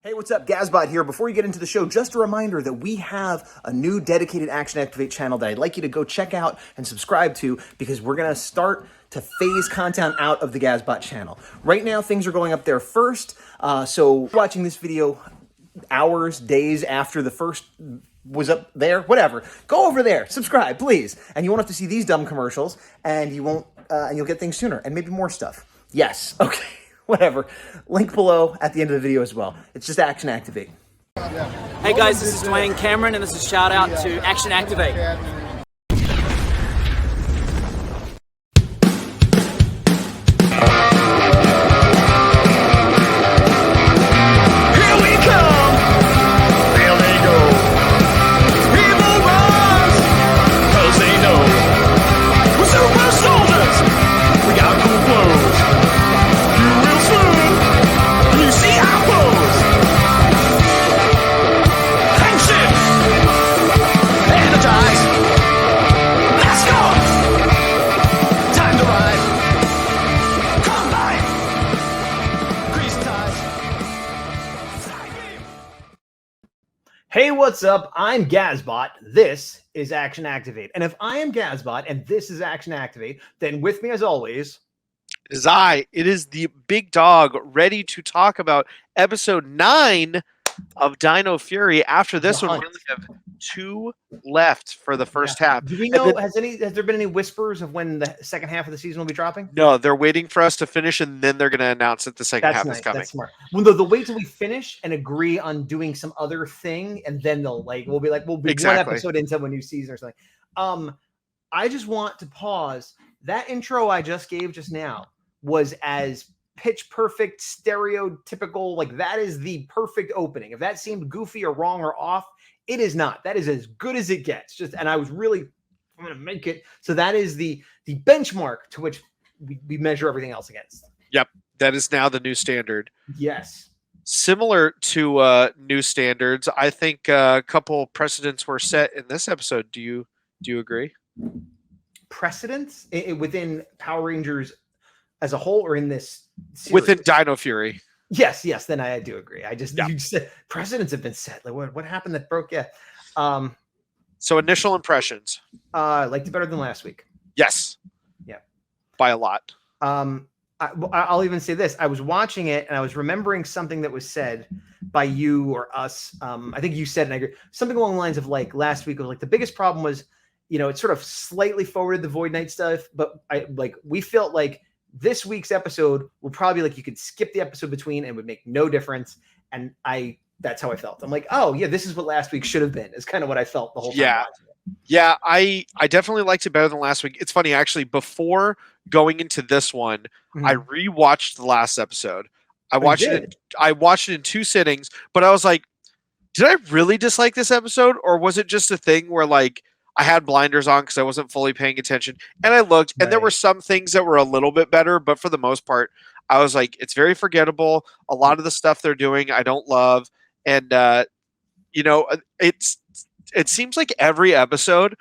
Hey, what's up? Gazbot here. Before you get into the show, just a reminder that we have a new dedicated Action Activate channel that I'd like you to go check out and subscribe to because we're going to start to phase content out of the Gazbot channel. Right now, things are going up there first. So watching this video hours, days after the first was up there, whatever, go over there, subscribe, please. And you won't have to see these dumb commercials, and you won't, and you'll get things sooner and maybe more stuff. Yes. Okay. Whatever. Link below at the end of the video as well. It's just Action Activate. Hey guys, this is Dwayne Cameron, and this is a shout out to Action Activate. Hey, what's up? I'm Gazbot. This is Action Activate. And if I am Gazbot and this is Action Activate, then with me as always is I. It is the big dog ready to talk about episode 9 of Dino Fury. After this one, we only have 2 left for the first half. Do we know, has there been any whispers of when the second half of the season will be dropping? No, they're waiting for us to finish, and then they're going to announce that the second half is coming. That's smart. Well, they'll wait till we finish and agree on doing some other thing, and then we'll be one episode into a new season or something. I just want to pause. That intro I just gave just now was as pitch perfect, stereotypical, like that is the perfect opening. If that seemed goofy or wrong or off, it is not. That is as good as it gets. And I was really, I'm going to make it. So that is the benchmark to which we measure everything else against. Yep. That is now the new standard. Yes. Similar to new standards, I think a couple precedents were set in this episode. Do you agree? Precedents within Power Rangers as a whole, or in this series? Within Dino Fury? Yes. Then I do agree. You said precedents have been set. Like what happened that broke? Yeah. So initial impressions. Liked it better than last week. Yes. Yeah. By a lot. I'll even say this. I was watching it and I was remembering something that was said by you or us. I think you said, and I agree, something along the lines of like last week was like the biggest problem was, it sort of slightly forwarded the Void Knight stuff, but we felt like this week's episode will probably you could skip the episode between and it would make no difference. And that's how I felt. I'm like, oh yeah, this is what last week should have been, is kind of what I felt the whole time. Yeah. Yeah. I definitely liked it better than last week. It's funny, actually, before going into this one, I rewatched the last episode. I watched it in 2 sittings, but I was like, did I really dislike this episode? Or was it just a thing where I had blinders on because I wasn't fully paying attention, and I looked, and there were some things that were a little bit better, but for the most part, I was like, it's very forgettable. A lot of the stuff they're doing, I don't love. And, it seems like every episode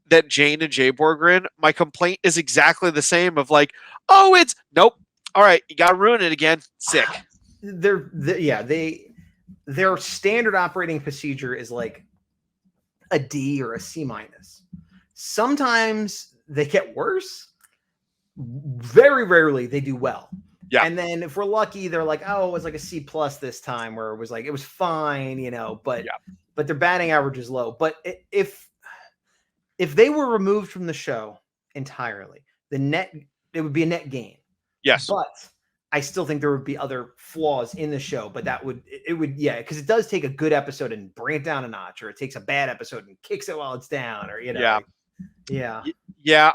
that Jane and Jayborg are in, my complaint is exactly the same of nope. All right. You got to ruin it again. Sick. Their standard operating procedure is like a D or a C-. Sometimes they get worse. Very rarely they do well. Yeah. And then if we're lucky, they're like, oh, it was like a C+ this time, where it was fine, but their batting average is low. But if they were removed from the show entirely, it would be a net gain. Yes. But I still think there would be other flaws in the show, but because it does take a good episode and bring it down a notch, or it takes a bad episode and kicks it while it's down, or Yeah,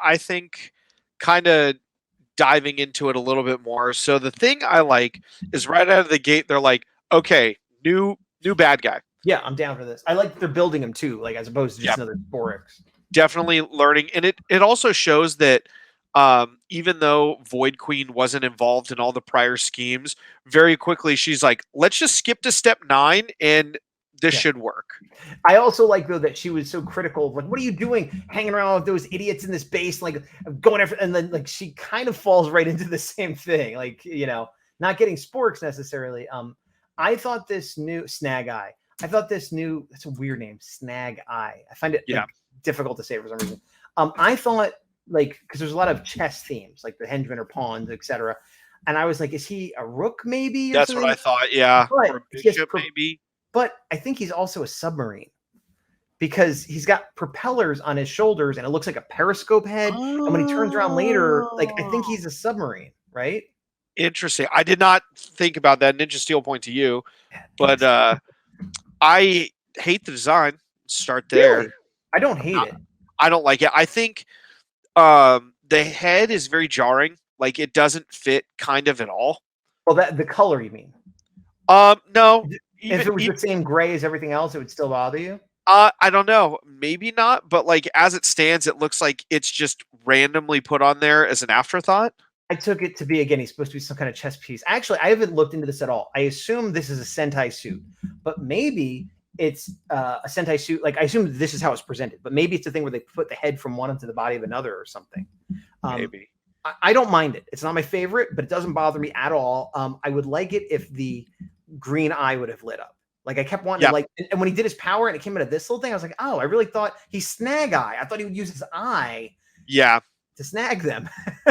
I think kind of diving into it a little bit more. So the thing I like is right out of the gate, they're like, okay, new bad guy. Yeah, I'm down for this. I like that they're building him too, as opposed to just another Borix. Definitely learning. And it also shows that even though Void Queen wasn't involved in all the prior schemes, very quickly she's like, let's just skip to step 9 and this should work. I also like, though, that she was so critical of, what are you doing hanging around with those idiots in this base, going after, and then she kind of falls right into the same thing, not getting sporks necessarily. I thought this new Snag Eye. I thought this new. That's a weird name, Snag Eye. I find it like, difficult to say for some reason. I thought like because there's a lot of chess themes, like the henchman or pawns, etc. And I was like, is he a rook maybe? Or That's something? what I thought. Yeah, but or a bishop maybe. But I think he's also a submarine because he's got propellers on his shoulders and it looks like a periscope head. And when he turns around later, like I think he's a submarine, right? Interesting. I did not think about that. Ninja Steel point to you, but I hate the design. Start there. Really? I don't hate it. I don't like it. I think the head is very jarring. Like it doesn't fit kind of at all. Well, the color you mean? No. If it was the same gray as everything else, it would still bother you? I don't know. Maybe not, but like as it stands, it looks like it's just randomly put on there as an afterthought. I took it to be, again, he's supposed to be some kind of chess piece. Actually, I haven't looked into this at all. I assume this is a Sentai suit, but maybe it's a Sentai suit. Like I assume this is how it's presented, but maybe it's a thing where they put the head from one into the body of another or something. Maybe. I don't mind it. It's not my favorite, but it doesn't bother me at all. I would like it if the green eye would have lit up. Like I kept wanting to like, and when he did his power and it came out of this little thing, I was like, oh, I really thought he's Snag Eye. I thought he would use his eye. Yeah. To snag them.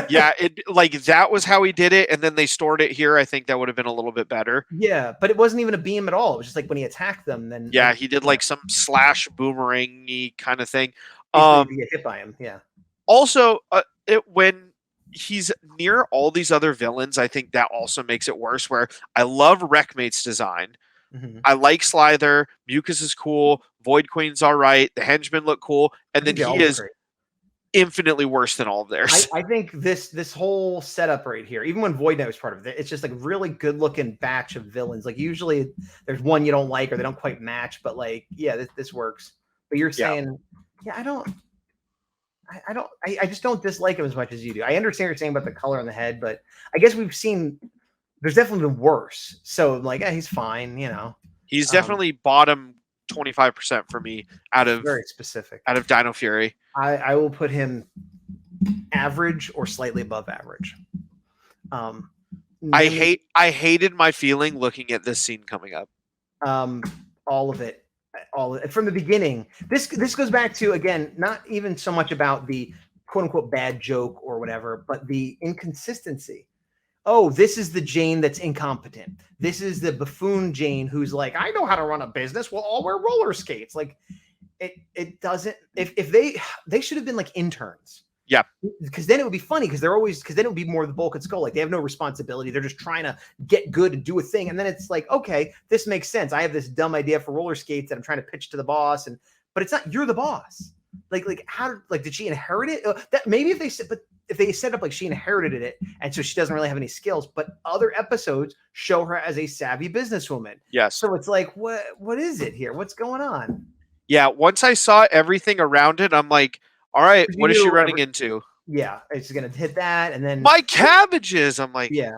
Yeah, it like that was how he did it, and then they stored it here. I think that would have been a little bit better. Yeah, but it wasn't even a beam at all. It was just like when he attacked them, then he did like some slash boomerang-y kind of thing. You get hit by him. Yeah. Also, when he's near all these other villains, I think that also makes it worse. Where I love Wreckmate's design. Mm-hmm. I like Slither. Mucus is cool. Void Queen's all right. The henchmen look cool, and then he is infinitely worse than all of theirs. I think this whole setup right here, even when Void Knight was part of it, it's just like really good looking batch of villains. Like usually there's one you don't like or they don't quite match, but like this works. But you're saying, I just don't dislike him as much as you do. I understand what you're saying about the color on the head, but I guess we've seen there's definitely been worse. So like, he's fine, He's definitely bottom 25% for me out of very specific out of Dino Fury. I will put him average or slightly above average. I hated my feeling looking at this scene coming up. All of it from the beginning. This goes back to, again, not even so much about the quote unquote bad joke or whatever, but the inconsistency. Oh, this is the Jane that's incompetent. This is the buffoon Jane who's like, I know how to run a business. Well, I'll wear roller skates. Like it doesn't. If they should have been like interns. Yeah. Because then it would be funny because then it would be more the Bulk and Skull. Like they have no responsibility. They're just trying to get good and do a thing. And then it's like, okay, this makes sense. I have this dumb idea for roller skates that I'm trying to pitch to the boss. But it's not, you're the boss. Like how, like, did she inherit it? That maybe if they set up like she inherited it and so she doesn't really have any skills, but other episodes show her as a savvy businesswoman. Yes. So it's like, what is it here? What's going on? Yeah. Once I saw everything around it, I'm like, all right, what is she running into? Yeah. It's going to hit that. And then my cabbages. I'm like, yeah.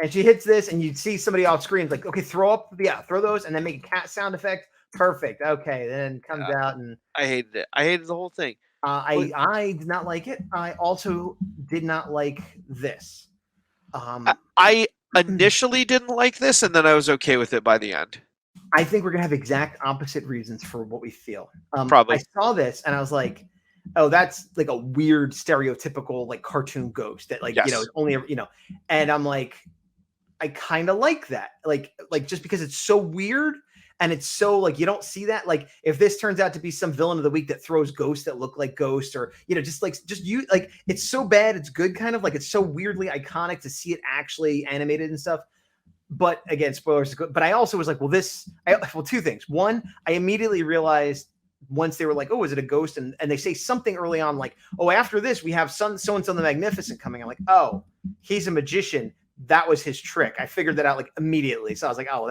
And she hits this and you see somebody off screen like, okay, throw those and then make a cat sound effect. Perfect. Okay. Then comes out and I hated it. I hated the whole thing. I did not like it. I also did not like this. I initially didn't like this, and then I was okay with it by the end. I think we're gonna have exact opposite reasons for what we feel. Probably. I saw this and I was like, oh, that's like a weird stereotypical like cartoon ghost that like only and I'm like, I kind of like that. Like just because it's so weird. And it's so like, you don't see that. Like if this turns out to be some villain of the week that throws ghosts that look like ghosts or, it's so bad. It's good. Kind of like, it's so weirdly iconic to see it actually animated and stuff. But again, spoilers. But I also was like, two things. One, I immediately realized once they were like, oh, is it a ghost? And they say something early on, like, oh, after this, we have so-and-so the Magnificent coming. I'm like, oh, he's a magician. That was his trick. I figured that out like immediately. So I was like, oh,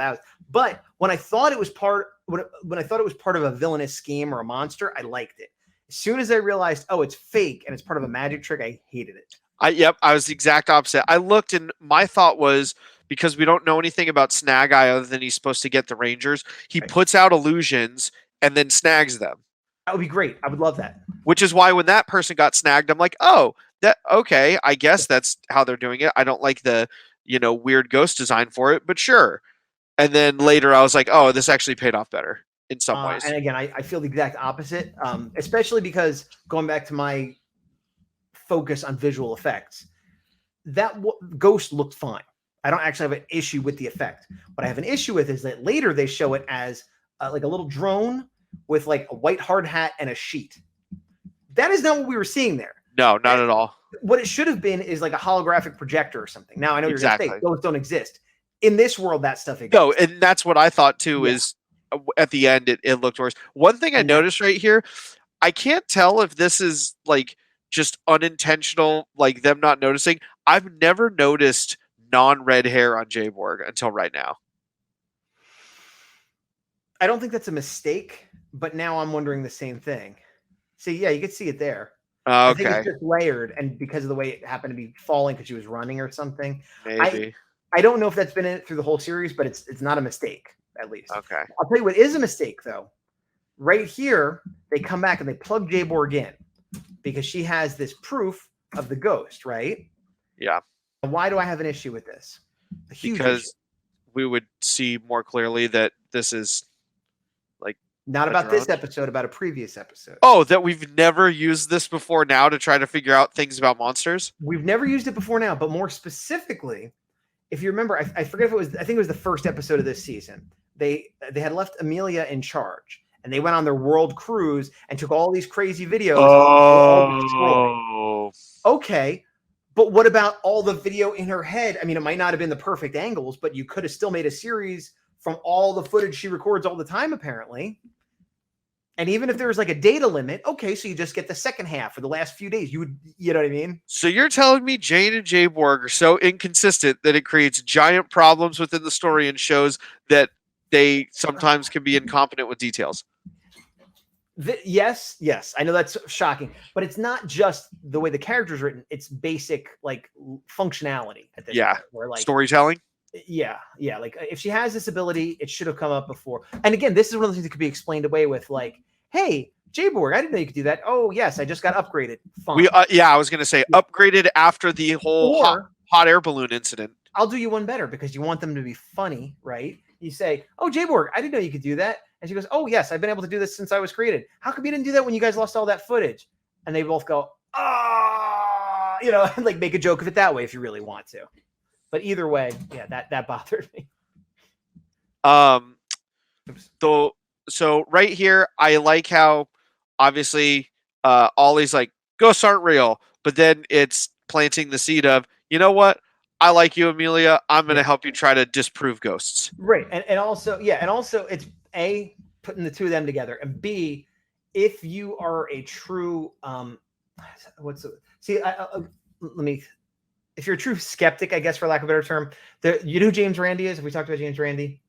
but when I thought it was part of a villainous scheme or a monster, I liked it. As soon as I realized, oh, it's fake and it's part of a magic trick, I hated it. I was the exact opposite. I looked and my thought was, because we don't know anything about Snag Eye other than he's supposed to get the Rangers, he puts out illusions and then snags them. That would be great. I would love that. Which is why when that person got snagged, I'm like, oh, okay, I guess that's how they're doing it. I don't like the, weird ghost design for it, but sure. And then later I was like, oh, this actually paid off better in some ways. And again, I feel the exact opposite, especially because going back to my focus on visual effects, that ghost looked fine. I don't actually have an issue with the effect. What I have an issue with is that later they show it as like a little drone with like a white hard hat and a sheet. That is not what we were seeing there. No, not at all. What it should have been is like a holographic projector or something. Now I know you're going to say those don't exist. In this world, that stuff exists. No, and that's what I thought too, is at the end it looked worse. One thing I noticed right here, I can't tell if this is like just unintentional, like them not noticing. I've never noticed non-red hair on Jayborg until right now. I don't think that's a mistake, but now I'm wondering the same thing. See, yeah, you could see it there. Okay. I think it's just layered, and because of the way it happened to be falling because she was running or something. Maybe. I don't know if that's been in it through the whole series, but it's not a mistake, at least. Okay. I'll tell you what is a mistake, though. Right here, they come back and they plug Jayborg in because she has this proof of the ghost, right? Yeah. Why do I have an issue with this? A huge because issue. We would see more clearly that this is like not about this episode, about a previous episode. Oh, that we've never used this before now to try to figure out things about monsters? We've never used it before now, but more specifically, if you remember, I forget if it was, I think it was the first episode of this season. They had left Amelia in charge, and they went on their world cruise and took all these crazy videos. Oh. Okay, but what about all the video in her head? I mean, it might not have been the perfect angles, but you could have still made a series from all the footage she records all the time, apparently. And even if there was like a data limit, okay, so you just get the second half for the last few days. You know what I mean? So you're telling me Jane and Jayborg are so inconsistent that it creates giant problems within the story and shows that they sometimes can be incompetent with details. Yes. I know that's shocking, but it's not just the way the character's written. It's basic like functionality at this point, where like storytelling. Yeah. Like if she has this ability, it should have come up before. And again, this is one of the things that could be explained away with like, hey, Jayborg, I didn't know you could do that. Oh, yes, I just got upgraded. Fine. I was going to say upgraded after the whole hot air balloon incident. I'll do you one better because you want them to be funny, right? You say, oh, Jayborg, I didn't know you could do that. And she goes, oh, yes, I've been able to do this since I was created. How come you didn't do that when you guys lost all that footage? And they both go, and like make a joke of it that way if you really want to. But either way, yeah, that bothered me. So right here, I like how obviously Ollie's like, ghosts aren't real, but then it's planting the seed of, you know what? I like you, Amelia. I'm going to help you try to disprove ghosts. Right. And also it's A, putting the two of them together, and B, if you are a true if you're a true skeptic, I guess, for lack of a better term, you know who James Randi is? If we talked about James Randi,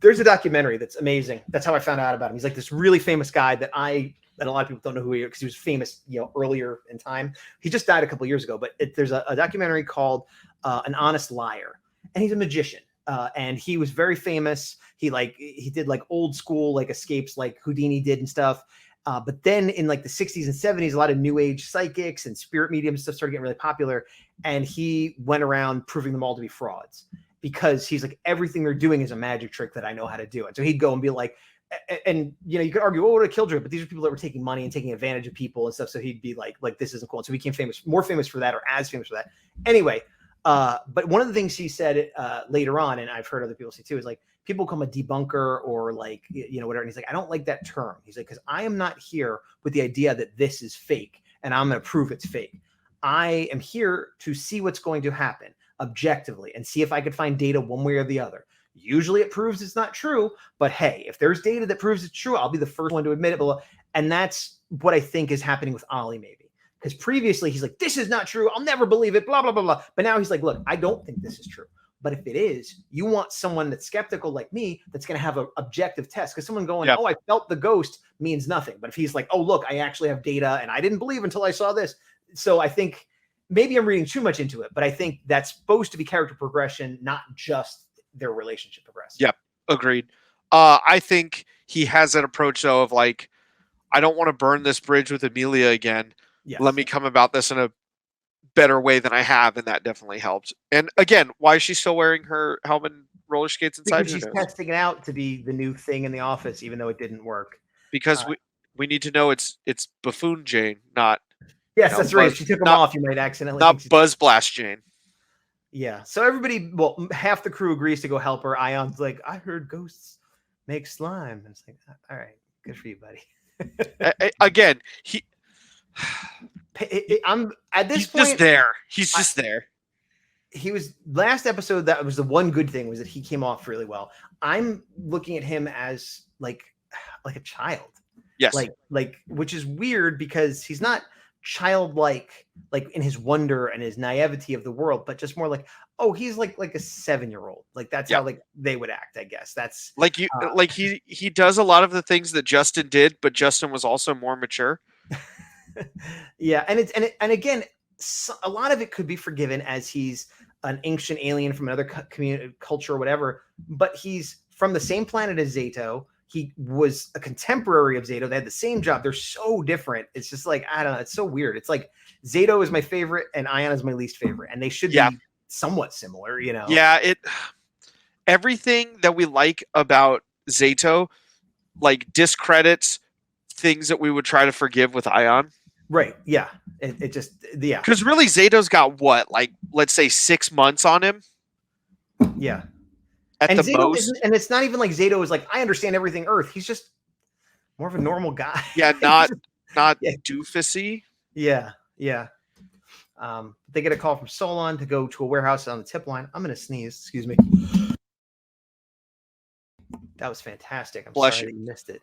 there's a documentary that's amazing. That's how I found out about him. He's like this really famous guy that a lot of people don't know who he is because he was famous, earlier in time. He just died a couple of years ago, but there's a documentary called An Honest Liar, and he's a magician. And he was very famous. He did like old school like escapes like Houdini did and stuff. But then in like the 60s and 70s, a lot of new age psychics and spirit mediums stuff started getting really popular. And he went around proving them all to be frauds because he's like, everything they're doing is a magic trick that I know how to do. And so he'd go and be like, and you could argue, what would have killed her? But these are people that were taking money and taking advantage of people and stuff. So he'd be like, this isn't cool. And so he became more famous for that, or as famous for that. Anyway, but one of the things he said later on, and I've heard other people say too, is like, people call him a debunker or like, whatever. And he's like, I don't like that term. He's like, because I am not here with the idea that this is fake and I'm going to prove it's fake. I am here to see what's going to happen objectively and see if I could find data one way or the other. Usually it proves it's not true, but hey, if there's data that proves it's true, I'll be the first one to admit it. And that's what I think is happening with Ollie, maybe. Because previously he's like, this is not true. I'll never believe it, blah, blah, blah, blah. But now he's like, look, I don't think this is true. But if it is, you want someone that's skeptical like me that's going to have an objective test. Because someone going, oh, I felt the ghost means nothing. But if he's like, oh, look, I actually have data and I didn't believe until I saw this. So I think maybe I'm reading too much into it, but I think that's supposed to be character progression, not just their relationship progressing. Yep, agreed. I think he has that approach, though, of like, I don't want to burn this bridge with Amelia again. Yes. Let me come about this in a better way than I have, and that definitely helped. And again, why is she still wearing her helmet and roller skates inside. Because Who she's knows? testing it out to be the new thing in the office, even though it didn't work. Because we need to know it's Buffoon Jane, not Yes, that's right. If she took them not, off, you might accidentally not think Buzz Blast Jane. Yeah. So everybody, well, half the crew agrees to go help her. Ion's like, I heard ghosts make slime. And it's like, all right, good for you, buddy. Again, I'm at this he's point. Just there. He's just there. He was last episode. That was the one good thing, was that he came off really well. I'm looking at him as like a child. Yes. Like, which is weird because he's not childlike, like in his wonder and his naivety of the world, but just more like, oh, he's like a 7-year-old. Like that's how like they would act, I guess. That's like he does a lot of the things that Justin did, but Justin was also more mature. Yeah, and again, a lot of it could be forgiven as he's an ancient alien from another community, culture, or whatever, but he's from the same planet as Zato. He was a contemporary of Zato. They had the same job. They're so different. It's just like, I don't know. It's so weird. It's like Zato is my favorite and Ion is my least favorite. And they should be somewhat similar, you know? Yeah. Everything that we like about Zato, like, discredits things that we would try to forgive with Ion. Right. Yeah. It just, yeah. Because really, Zato's got what? Like, let's say 6 months on him? Yeah. At and the Zato most. And it's not even like Zato is like, I understand everything Earth. He's just more of a normal guy. Yeah, not doofusy. Yeah, yeah. They get a call from Solon to go to a warehouse on the tip line. I'm going to sneeze. Excuse me. That was fantastic. I'm sorry that you missed it.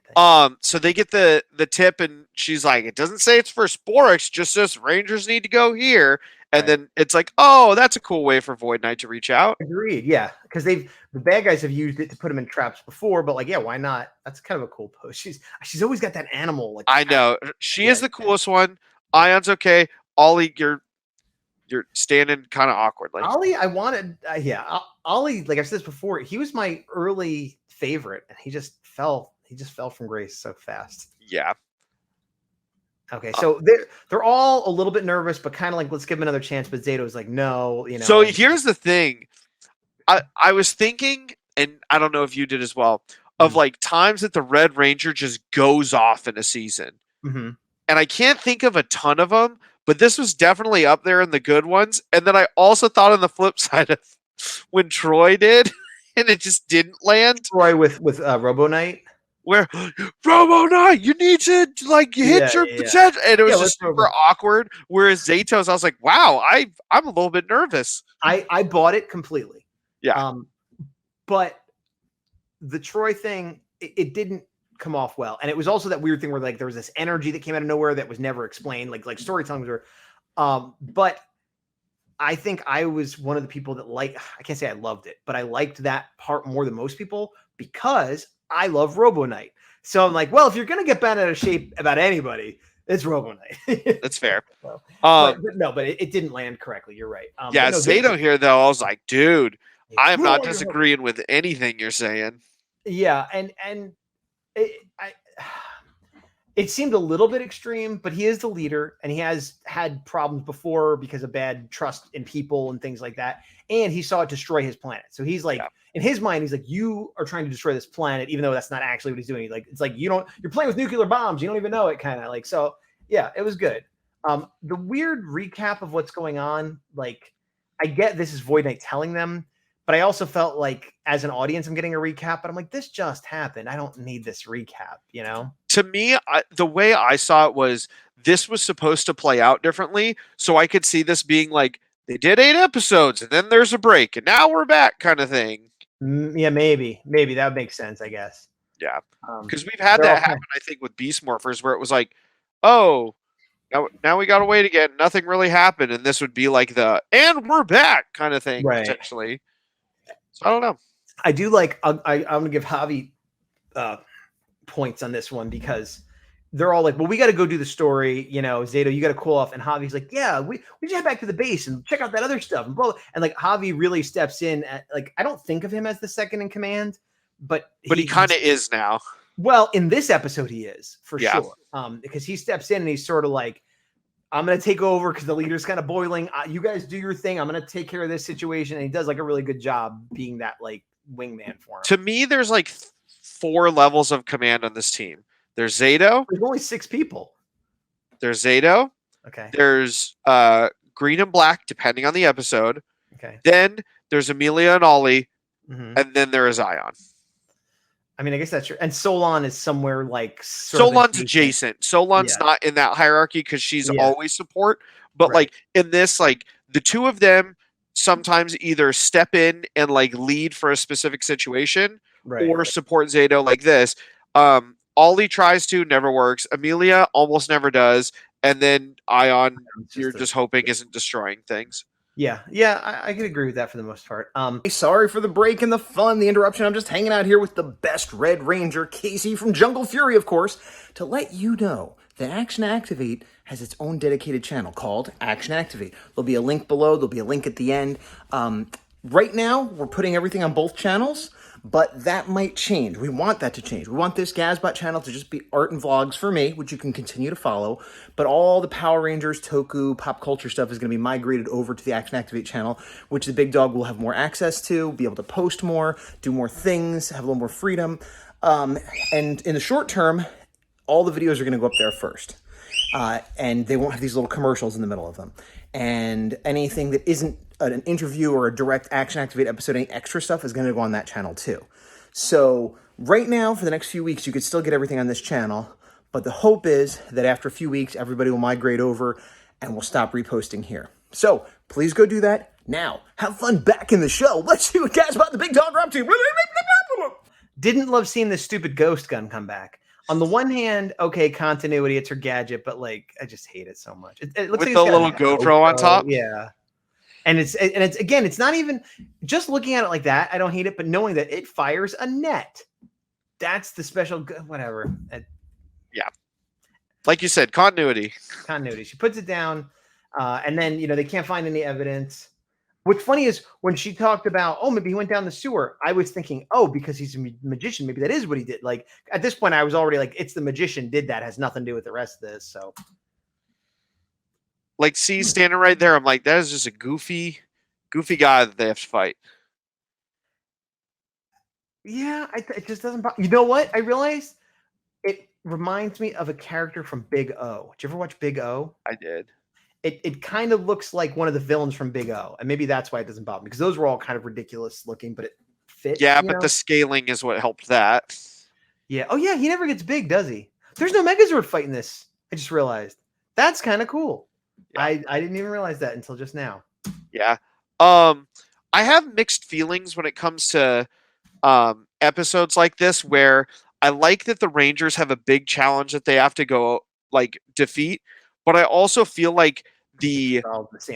So they get the tip, and she's like, it doesn't say it's for Sporix, just says Rangers need to go here. And then it's like, oh, that's a cool way for Void Knight to reach out. Agreed. Yeah, because the bad guys have used it to put them in traps before, but like, yeah, why not? That's kind of a cool pose. She's always got that animal. Like, I know she is the coolest one. Ion's okay. Ollie, you're standing kind of awkward. Like Ollie, I wanted, Ollie. Like I've said this before, he was my early favorite, and he just fell from grace so fast. Yeah. Okay, so they're all a little bit nervous, but kind of like, let's give him another chance. But Zato's like, no, you know. So here's the thing. I was thinking, and I don't know if you did as well, of like times that the Red Ranger just goes off in a season. Mm-hmm. And I can't think of a ton of them, but this was definitely up there in the good ones. And then I also thought on the flip side of when Troy did, and it just didn't land. Troy with Robo Knight. Where Robo Knight, you need to like hit your potential, and it was just super awkward. Whereas Zato's, I was like, wow, I'm a little bit nervous. I bought it completely. Yeah. But the Troy thing, it didn't come off well, and it was also that weird thing where like there was this energy that came out of nowhere that was never explained. Like storytelling were, but I think I was one of the people that I can't say I loved it, but I liked that part more than most people because I love Robo Knight. So I'm like, well, if you're going to get bent out of shape about anybody, it's Robo Knight. That's fair. So, but it didn't land correctly. You're right. Zato here, though, I was like, dude, I am not disagreeing with anything you're saying. Yeah, and it seemed a little bit extreme, but he is the leader, and he has had problems before because of bad trust in people and things like that. And he saw it destroy his planet. So he's like, in his mind, he's like, you are trying to destroy this planet, even though that's not actually what he's doing. Like, it's like, you're playing with nuclear bombs. You don't even know it, kind of like. So yeah, it was good. The weird recap of what's going on, like, I get this is Void Knight telling them, but I also felt like as an audience, I'm getting a recap, but I'm like, this just happened. I don't need this recap, you know? To me, the way I saw it was this was supposed to play out differently. So I could see this being like, they did 8 episodes and then there's a break and now we're back kind of thing. Yeah, maybe that would make sense, I guess. Yeah. Because we've had that happen, I think, with Beast Morphers where it was like, oh, now we got to wait again. Nothing really happened. And this would be like and we're back kind of thing, potentially. So I don't know. I do like, I'm going to give Javi points on this one because they're all like, well, we got to go do the story. You know, Zato, you got to cool off. And Javi's like, yeah, we should head back to the base and check out that other stuff. And like Javi really steps in at, like, I don't think of him as the second in command, but he kind of is now. Well, in this episode, he is for sure. Because he steps in and he's sort of like, I'm going to take over because the leader's kind of boiling. You guys do your thing. I'm going to take care of this situation. And he does like a really good job being that like wingman for him. To me, there's like 4 levels of command on this team. There's Zato. There's only 6 people. There's Zato. Okay. There's Green and Black, depending on the episode. Okay. Then there's Amelia and Ollie, and then there is Ion. I mean, I guess that's true. And Solon is somewhere like Solon's adjacent. Solon's not in that hierarchy because she's always support. But like in this, like the 2 of them sometimes either step in and like lead for a specific situation, or support Zato like this. Ollie tries to, never works. Amelia almost never does. And then Ion, you're just hoping isn't destroying things. Yeah, I can agree with that for the most part. Sorry for the break and the fun, the interruption. I'm just hanging out here with the best Red Ranger, Casey from Jungle Fury, of course, to let you know that Action Activate has its own dedicated channel called Action Activate. There'll be a link below. There'll be a link at the end. Right now, we're putting everything on both channels, but that might change. We want that to change. We want this Gazbot channel to just be art and vlogs for me, which you can continue to follow, but all the Power Rangers, Toku, pop culture stuff is going to be migrated over to the Action Activate channel, which the big dog will have more access to, be able to post more, do more things, have a little more freedom. And in the short term, all the videos are going to go up there first. And they won't have these little commercials in the middle of them. And anything that isn't an interview or a direct Action Activate episode, any extra stuff is going to go on that channel too. So right now, for the next few weeks, you could still get everything on this channel. But the hope is that after a few weeks, everybody will migrate over and we'll stop reposting here. So please go do that now. Have fun back in the show. Let's see what Gazbot the big dog are up to. Didn't love seeing this stupid ghost gun come back. On the one hand, okay, continuity, it's her gadget, but like, I just hate it so much. It looks with like the little GoPro on top. Yeah. And it's again, it's not even just looking at it like that. I don't hate it, but knowing that it fires a net. That's the special, whatever. Yeah. Like you said, continuity. Continuity. She puts it down, and then, they can't find any evidence. What's funny is when she talked about, oh, maybe he went down the sewer, I was thinking, oh, because he's a magician, maybe that is what he did. Like, at this point, I was already like, it's the magician did that. It has nothing to do with the rest of this, so. Like, see, standing right there, I'm like, that is just a goofy guy that they have to fight. Yeah, it just doesn't bother. You know what? I realized it reminds me of a character from Big O. Did you ever watch Big O? I did. It kind of looks like one of the villains from Big O, and maybe that's why it doesn't bother me, because those were all kind of ridiculous looking, but it fit. Yeah, but the scaling is what helped that. Yeah. Oh, yeah, he never gets big, does he? There's no Megazord fighting this. I just realized. That's kind of cool. Yeah. I didn't even realize that until just now. Yeah. I have mixed feelings when it comes to episodes like this, where I like that the Rangers have a big challenge that they have to go like defeat, but I also feel like the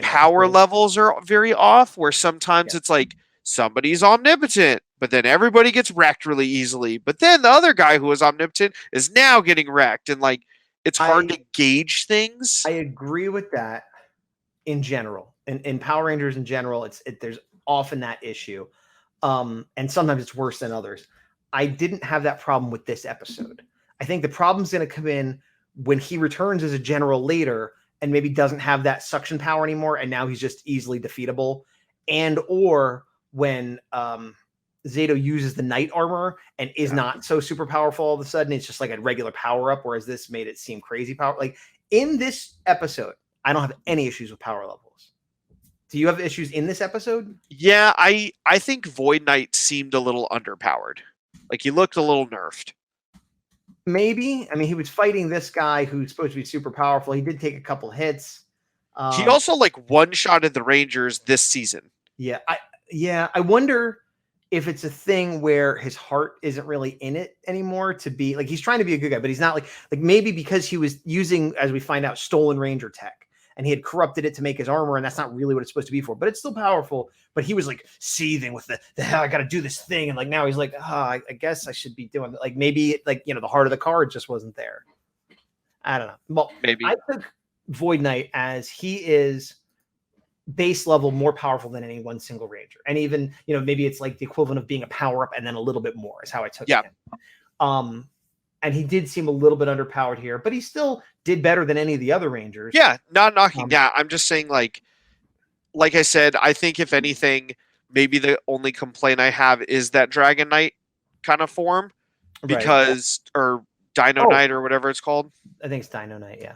power levels are very off, where sometimes it's like somebody's omnipotent, but then everybody gets wrecked really easily. But then the other guy who was omnipotent is now getting wrecked, and like it's hard to gauge things. I agree with that in general. In Power Rangers in general, there's often that issue. And sometimes it's worse than others. I didn't have that problem with this episode. I think the problem's going to come in when he returns as a general later and maybe doesn't have that suction power anymore, and now he's just easily defeatable. And or when Zato uses the knight armor and is not so super powerful all of a sudden, it's just like a regular power up, whereas this made it seem crazy power. Like in this episode, I don't have any issues with power levels. Do you have issues in this episode? Yeah, I think Void Knight seemed a little underpowered. Like he looked a little nerfed. Maybe. I mean, he was fighting this guy who's supposed to be super powerful. He did take a couple hits. He also like one-shotted the Rangers this season. Yeah. I wonder if it's a thing where his heart isn't really in it anymore to be like, he's trying to be a good guy, but he's not like maybe because he was using, as we find out, stolen Ranger tech. And he had corrupted it to make his armor, and that's not really what it's supposed to be for. But it's still powerful. But he was like seething with the hell, I got to do this thing. And like now he's like, I guess I should be doing it. Like maybe like, the heart of the card just wasn't there. I don't know. Well, maybe I took Void Knight as he is base level more powerful than any one single Ranger. And even, maybe it's like the equivalent of being a power up and then a little bit more is how I took him. And he did seem a little bit underpowered here, but he still did better than any of the other Rangers. Yeah, not knocking that. I'm just saying, like I said, I think if anything, Maybe the only complaint I have is that Dragon Knight kind of form, because or Dino Knight or whatever it's called. I think it's Dino Knight. Yeah.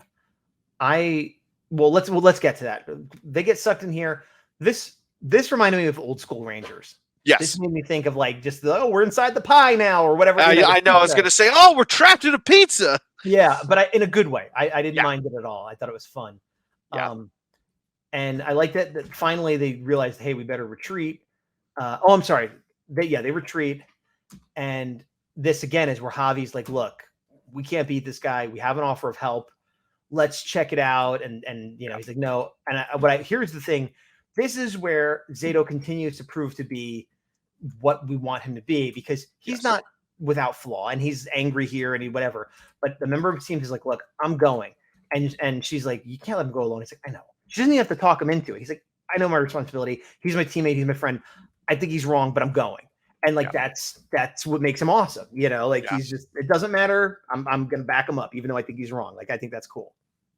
Let's get to that. They get sucked in here. This reminded me of old school Rangers. Yes. This made me think of like just we're inside the pie now or whatever. I know. I was gonna say, oh, we're trapped in a pizza. Yeah, but in a good way. I didn't mind it at all. I thought it was fun. Yeah. And I like that finally they realized, hey, we better retreat. I'm sorry. They retreat. And this again is where Javi's like, look, we can't beat this guy. We have an offer of help. Let's check it out. And he's like, no. And here's the thing. This is where Zato continues to prove to be what we want him to be, because he's not without flaw and he's angry here and whatever. But the member of the team is like, look, I'm going. And she's like, you can't let him go alone. He's like, I know. She doesn't even have to talk him into it. He's like, I know my responsibility. He's my teammate. He's my friend. I think he's wrong, but I'm going. And that's what makes him awesome. He's just, it doesn't matter. I'm going to back him up, even though I think he's wrong. Like, I think that's cool.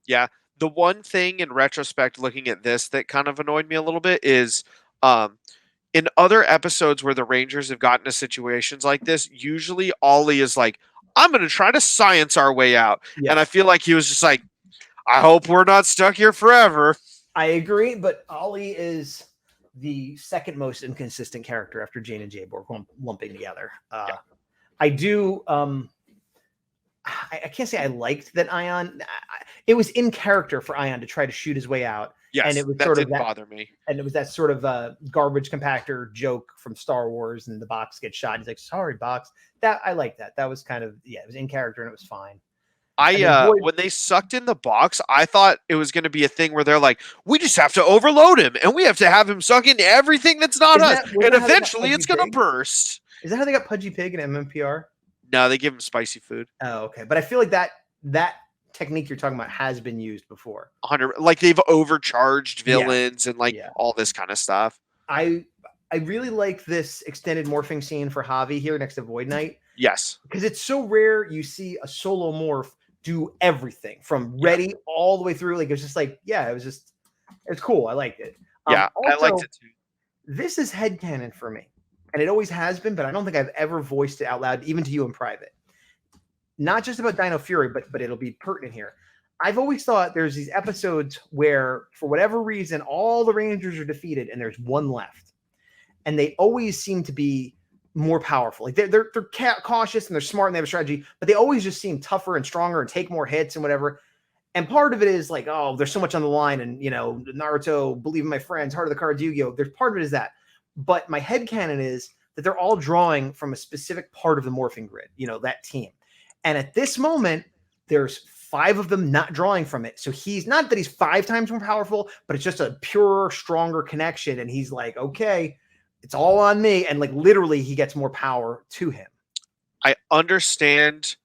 Yeah. The one thing in retrospect, looking at this, that kind of annoyed me a little bit is in other episodes where the Rangers have gotten to situations like this, usually Ollie is like, I'm going to try to science our way out. Yes. And I feel like he was just like, I hope we're not stuck here forever. I agree, but Ollie is the second most inconsistent character after Jane and Jabor lumping together. I do. I can't say I liked that Ion. It was in character for Ion to try to shoot his way out. Yes, and it was that sort didn't of that, bother me. And it was that sort of garbage compactor joke from Star Wars, and the box gets shot. He's like, "Sorry, box." That I like that. That was kind of it was in character and it was fine. When they sucked in the box, I thought it was going to be a thing where they're like, we just have to overload him and we have to have him suck in everything that's not us, and eventually it's going to burst. Is that how they got Pudgy Pig and MMPR? No, they give him spicy food. Oh, okay. But I feel like that technique you're talking about has been used before. 100, like they've overcharged villains and all this kind of stuff. I really like this extended morphing scene for Javi here next to Void Knight. Yes. Because it's so rare you see a solo morph do everything from ready all the way through. Like, it was just like, it's cool. I liked it. Yeah, also, I liked it too. This is headcanon for me. And it always has been, but I don't think I've ever voiced it out loud, even to you in private. Not just about Dino Fury, but it'll be pertinent here. I've always thought there's these episodes where, for whatever reason, all the Rangers are defeated and there's one left. And they always seem to be more powerful. Like they're cautious and they're smart and they have a strategy, but they always just seem tougher and stronger and take more hits and whatever. And part of it is like, oh, there's so much on the line, and Naruto, believe in my friends, Heart of the Cards, Yu-Gi-Oh. There's part of it is that. But my headcanon is that they're all drawing from a specific part of the morphing grid, that team. And at this moment, there's 5 of them not drawing from it. So he's not that he's 5 times more powerful, but it's just a purer, stronger connection. And he's like, okay, it's all on me. And like literally he gets more power to him. I understand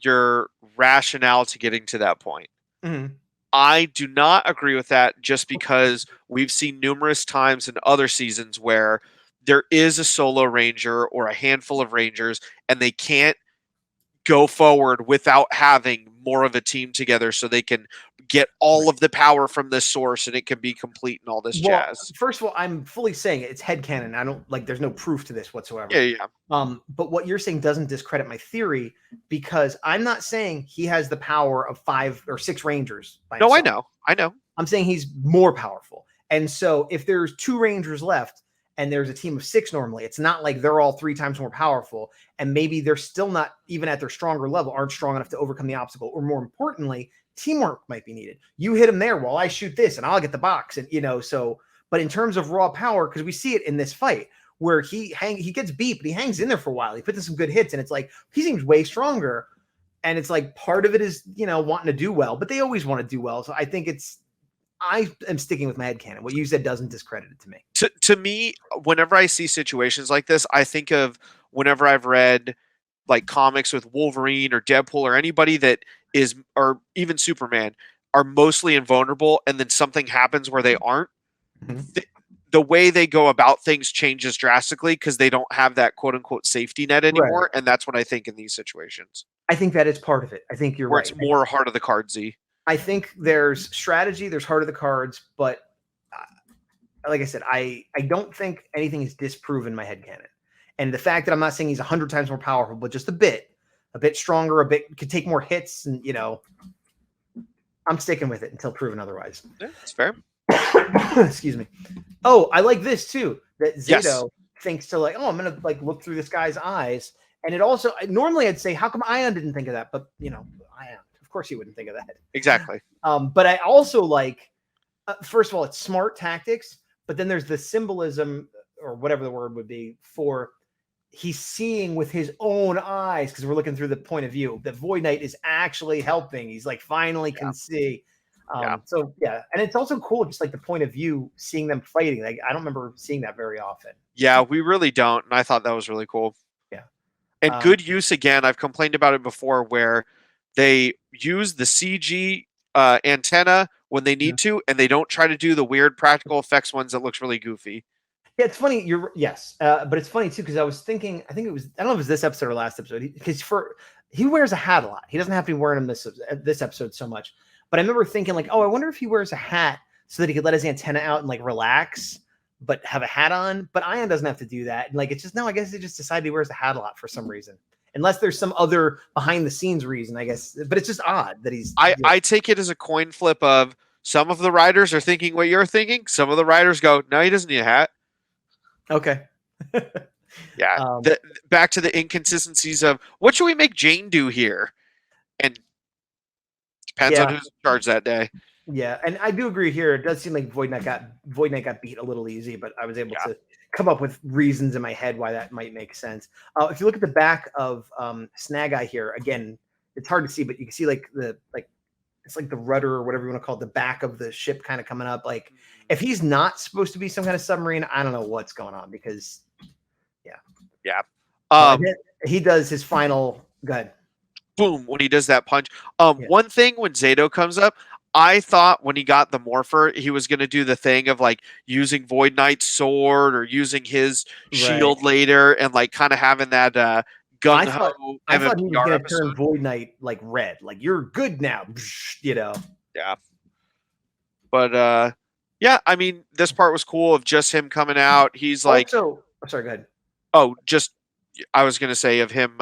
your rationale to getting to that point. Mm-hmm. I do not agree with that, just because we've seen numerous times in other seasons where there is a solo ranger or a handful of rangers and they can't go forward without having more of a team together so they can get all of the power from this source and it can be complete and all this jazz. First of all, I'm fully saying it's headcanon. I don't like, there's no proof to this whatsoever. Yeah. But what you're saying doesn't discredit my theory, because I'm not saying he has the power of 5 or 6 rangers. No, I know. I'm saying he's more powerful. And so if there's 2 rangers left and there's a team of 6 normally, it's not like they're all 3 times more powerful. And maybe they're still not, even at their stronger level, aren't strong enough to overcome the obstacle. Or more importantly, teamwork might be needed. You hit him there while I shoot this and I'll get the box. And, but in terms of raw power, because we see it in this fight where he gets beat, but he hangs in there for a while. He puts in some good hits and it's like, he seems way stronger. And it's like, part of it is, wanting to do well, but they always want to do well. So I think I am sticking with my headcanon. What you said doesn't discredit it to me. To me, whenever I see situations like this, I think of whenever I've read like comics with Wolverine or Deadpool or anybody that is, or even Superman, are mostly invulnerable, and then something happens where they aren't. Mm-hmm. The way they go about things changes drastically because they don't have that quote unquote safety net anymore. Right. And that's what I think in these situations. I think that is part of it. I think you're where right. It's more heart of the cards-y. I think there's strategy, there's heart of the cards, but like I said, I don't think anything is disproven in my headcanon. And the fact that I'm not saying he's 100 times more powerful, but just a bit stronger, could take more hits, and I'm sticking with it until proven otherwise. Yeah, that's fair. Excuse me. Oh, I like this too. That Zato Yes. thinks to like, oh, I'm gonna like look through this guy's eyes, and it also normally I'd say, how come Ion didn't think of that? But Ion, of course, he wouldn't think of that. Exactly. But I also like, first of all, it's smart tactics, but then there's the symbolism or whatever the word would be for he's seeing with his own eyes, because we're looking through the point of view that Void Knight is actually helping. He's like finally can see. So yeah, and it's also cool, just like the point of view, seeing them fighting. Like I don't remember seeing that very often. Yeah, we really don't, and I thought that was really cool. Yeah, and good use again. I've complained about it before, where they use the CG antenna when they need to, and they don't try to do the weird practical effects ones that looks really goofy. Yeah, it's funny. Yes, but it's funny too, because I was thinking, I don't know if it was this episode or last episode, because he wears a hat a lot. He doesn't have to be wearing them this episode so much. But I remember thinking like, oh, I wonder if he wears a hat so that he could let his antenna out and like relax, but have a hat on. But Ion doesn't have to do that. And like, it's just, no, I guess they just decided he wears a hat a lot for some reason. Unless there's some other behind the scenes reason, I guess. But it's just odd that he's. I take it as a coin flip of some of the writers are thinking what you're thinking. Some of the writers go, no, he doesn't need a hat. Okay. Yeah. Back to the inconsistencies of what should we make Jane do here? And depends on who's in charge that day. Yeah, and I do agree here. It does seem like Void Knight got beat a little easy, but I was able to come up with reasons in my head why that might make sense. If you look at the back of Snag Eye here, again, it's hard to see, but you can see it's like the rudder or whatever you want to call it, the back of the ship kind of coming up. Like if he's not supposed to be some kind of submarine, I don't know what's going on, because he does his final. Go ahead. Boom, when he does that punch. One thing when Zato comes up, I thought when he got the morpher, he was going to do the thing of like using Void Knight's sword or using his shield later, and like kind of having that gun ho. I thought he was going to turn Void Knight like red, like you're good now, Yeah. But yeah, I mean, this part was cool of just him coming out. He's like, also, sorry, go ahead. Oh, just I was going to say of him,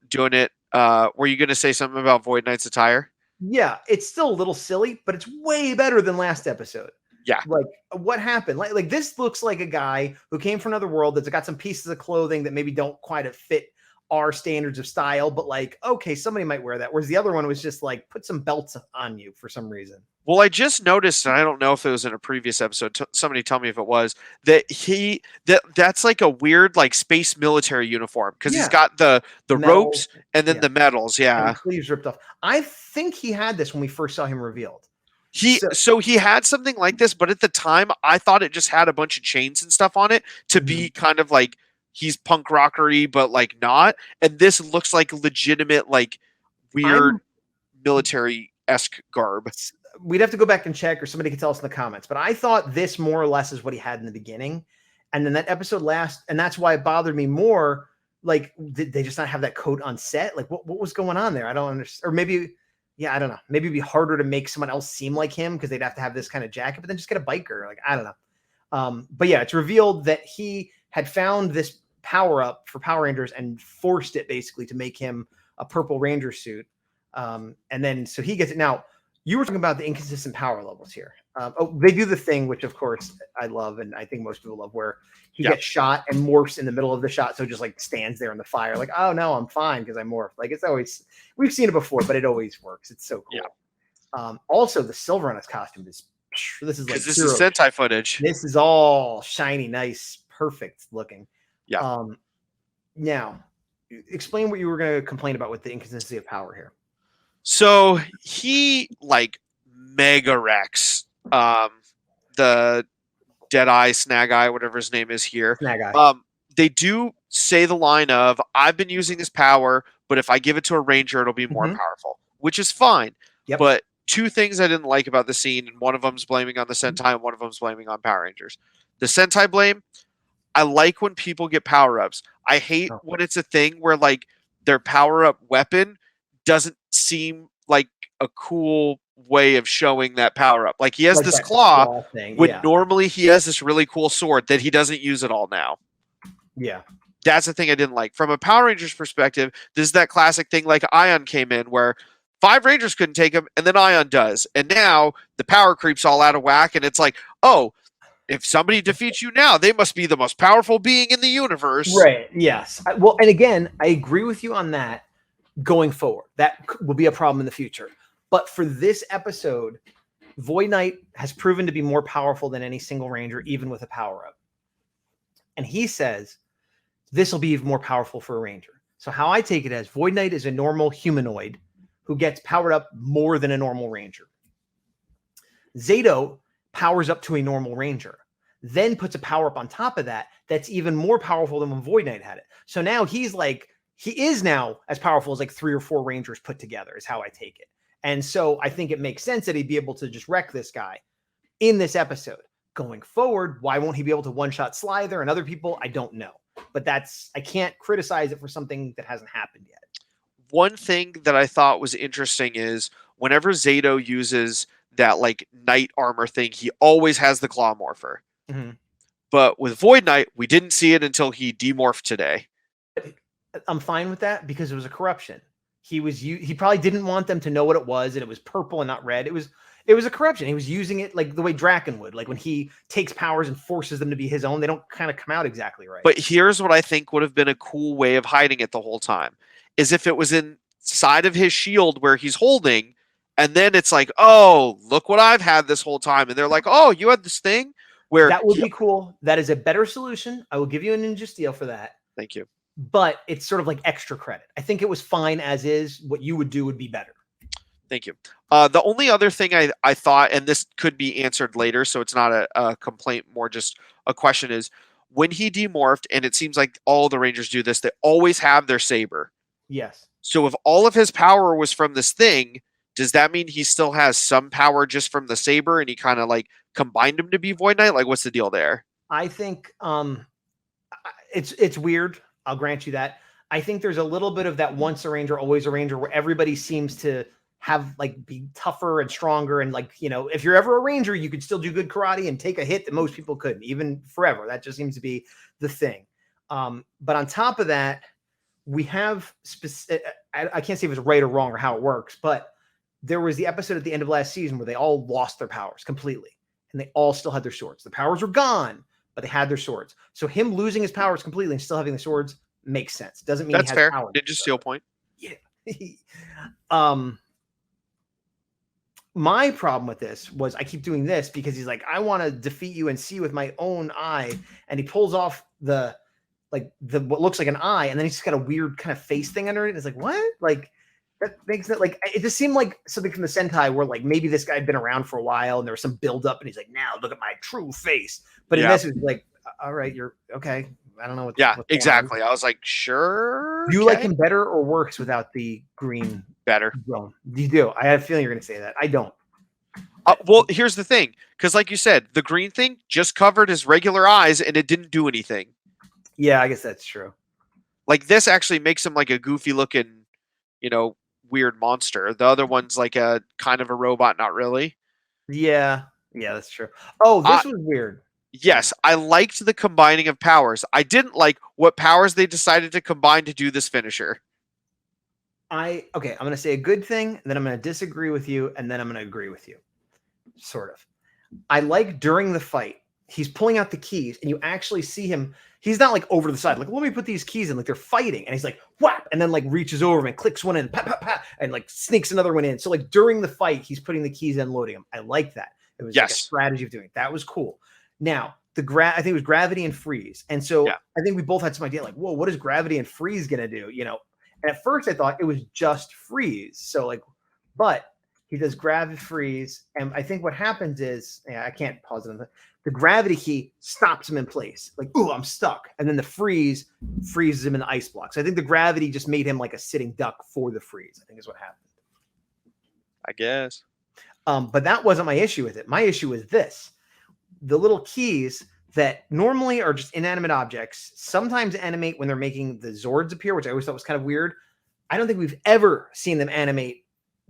doing it. Were you going to say something about Void Knight's attire? Yeah, it's still a little silly, but it's way better than last episode. Yeah. Like what happened? Like this looks like a guy who came from another world that's got some pieces of clothing that maybe don't quite fit our standards of style, but like, okay, somebody might wear that. Whereas the other one was just like, put some belts on you for some reason. Well, I just noticed, and I don't know if it was in a previous episode. Somebody tell me if it was, that that's like a weird like space military uniform, because he's got the ropes and then the medals. Yeah, and the sleeves ripped off. I think he had this when we first saw him revealed. So he had something like this, but at the time I thought it just had a bunch of chains and stuff on it to be kind of like he's punk rockery, but like not. And this looks like legitimate, like weird military-esque garb. We'd have to go back and check, or somebody could tell us in the comments. But I thought this more or less is what he had in the beginning. And then that episode and that's why it bothered me more. Like, did they just not have that coat on set? Like, what was going on there? I don't understand. Or maybe, I don't know. Maybe it'd be harder to make someone else seem like him because they'd have to have this kind of jacket, but then just get a biker. Like, I don't know. But yeah, it's revealed that he had found this power up for Power Rangers and forced it basically to make him a purple Ranger suit. And then, so he gets it. Now, you were talking about the inconsistent power levels here. They do the thing, which of course I love, and I think most people love, where he gets shot and morphs in the middle of the shot. So just like stands there in the fire, like, oh no, I'm fine because I morphed. Like, it's always, we've seen it before, but it always works. It's so cool. Yeah. Also, the silver on his costume is, this is like, this is Sentai footage. This is all shiny, nice, perfect looking. Yeah. Now, explain what you were going to complain about with the inconsistency of power here. So he like mega wrecks the Deadeye, Snag Eye, whatever his name is here. Snag Eye. They do say the line of, I've been using this power, but if I give it to a Ranger, it'll be more powerful, which is fine. Yep. But two things I didn't like about the scene, and one of them's blaming on the Sentai, and one of them's blaming on Power Rangers. The Sentai blame, I like when people get power-ups. I hate when it's a thing where like their power-up weapon doesn't seem like a cool way of showing that power up. Like he has Like this that claw thing. when Yeah. normally he has this really cool sword that he doesn't use at all now. Yeah. That's the thing I didn't like. From a Power Rangers perspective, this is that classic thing like Ion came in where 5 Rangers couldn't take him, and then Ion does. And now the power creeps all out of whack, and it's like, oh, if somebody defeats you now, they must be the most powerful being in the universe. Right. Yes. Well, and again, I agree with you on that going forward. That will be a problem in the future. But for this episode, Void Knight has proven to be more powerful than any single Ranger, even with a power-up. And he says this will be even more powerful for a Ranger. So how I take it as Void Knight is a normal humanoid who gets powered up more than a normal Ranger. Zato powers up to a normal Ranger, then puts a power-up on top of that that's even more powerful than when Void Knight had it. So now he is now as powerful as like 3 or 4 Rangers put together is how I take it. And so I think it makes sense that he'd be able to just wreck this guy in this episode. Going forward, why won't he be able to one-shot Slither and other people? I don't know. But I can't criticize it for something that hasn't happened yet. One thing that I thought was interesting is whenever Zato uses that like knight armor thing, he always has the claw morpher. Mm-hmm. But with Void Knight, we didn't see it until he demorphed today. I'm fine with that because it was a corruption. He probably didn't want them to know what it was, and it was purple and not red. It was a corruption. He was using it like the way Draken would, like when he takes powers and forces them to be his own. They don't kind of come out exactly right. But here's what I think would have been a cool way of hiding it the whole time, is if it was inside of his shield where he's holding, and then it's like, oh, look what I've had this whole time, and they're like, oh, you had this thing where that would be cool. That is a better solution. I will give you a Ninja Steel for that. Thank you. But it's sort of like extra credit. I think it was fine as is. What you would do would be better. Thank you. The only other thing I thought, and this could be answered later, so it's not a complaint, more just a question, is when he demorphed, and it seems like all the Rangers do this, they always have their saber. Yes. So if all of his power was from this thing, does that mean he still has some power just from the saber, and he kind of like combined them to be Void Knight? Like, what's the deal there? I think it's weird. I'll grant you that. I think there's a little bit of that once a Ranger, always a Ranger, where everybody seems to have like be tougher and stronger. And like, you know, if you're ever a Ranger, you could still do good karate and take a hit that most people couldn't, even forever. That just seems to be the thing. But on top of that, we have I can't say if it's right or wrong or how it works, but there was the episode at the end of last season where they all lost their powers completely and they all still had their swords. The powers were gone, but they had their swords. So him losing his powers completely and still having the swords makes sense. Doesn't mean that's he has fair. power. Ninja Steel point. Yeah. My problem with this was I keep doing this because he's like, I want to defeat you and see with my own eye. And he pulls off the what looks like an eye, and then he's just got a weird kind of face thing under it. It's like, what? Like that makes it like it just seemed like something from the Sentai where like maybe this guy had been around for a while and there was some buildup and he's like, now look at my true face. But in this it's like, all right, you're okay. I don't know what. Yeah, exactly. I was like, sure. Do you like him better or worse without the green? Better. Zone? You do. I have a feeling you're going to say that. I don't. Well, here's the thing, because like you said, the green thing just covered his regular eyes and it didn't do anything. Yeah, I guess that's true. Like this actually makes him like a goofy looking, weird monster. The other one's like a kind of a robot, not really. Yeah, that's true. Oh, this was weird. Yes, I liked the combining of powers. I didn't like what powers they decided to combine to do this finisher. I'm going to say a good thing, then I'm going to disagree with you, and then I'm going to agree with you. Sort of. I like during the fight, he's pulling out the keys, and you actually see him. He's not like over to the side, like, let me put these keys in, like they're fighting, and he's like, whap, and then like reaches over him and clicks one in, pat, pat, pat, and like sneaks another one in. So like during the fight, he's putting the keys in, loading them. I like that. It was like a strategy of doing it. That was cool. Now, I think it was gravity and freeze. And so I think we both had some idea like, whoa, what is gravity and freeze going to do? And at first I thought it was just freeze. So like, but he does gravity freeze. And I think what happens is, I can't pause it. The gravity key stops him in place. Like, ooh, I'm stuck. And then the freeze freezes him in the ice block. So I think the gravity just made him like a sitting duck for the freeze, I think is what happened. I guess. But that wasn't my issue with it. My issue was this. The little keys that normally are just inanimate objects sometimes animate when they're making the Zords appear, which I always thought was kind of weird. I don't think we've ever seen them animate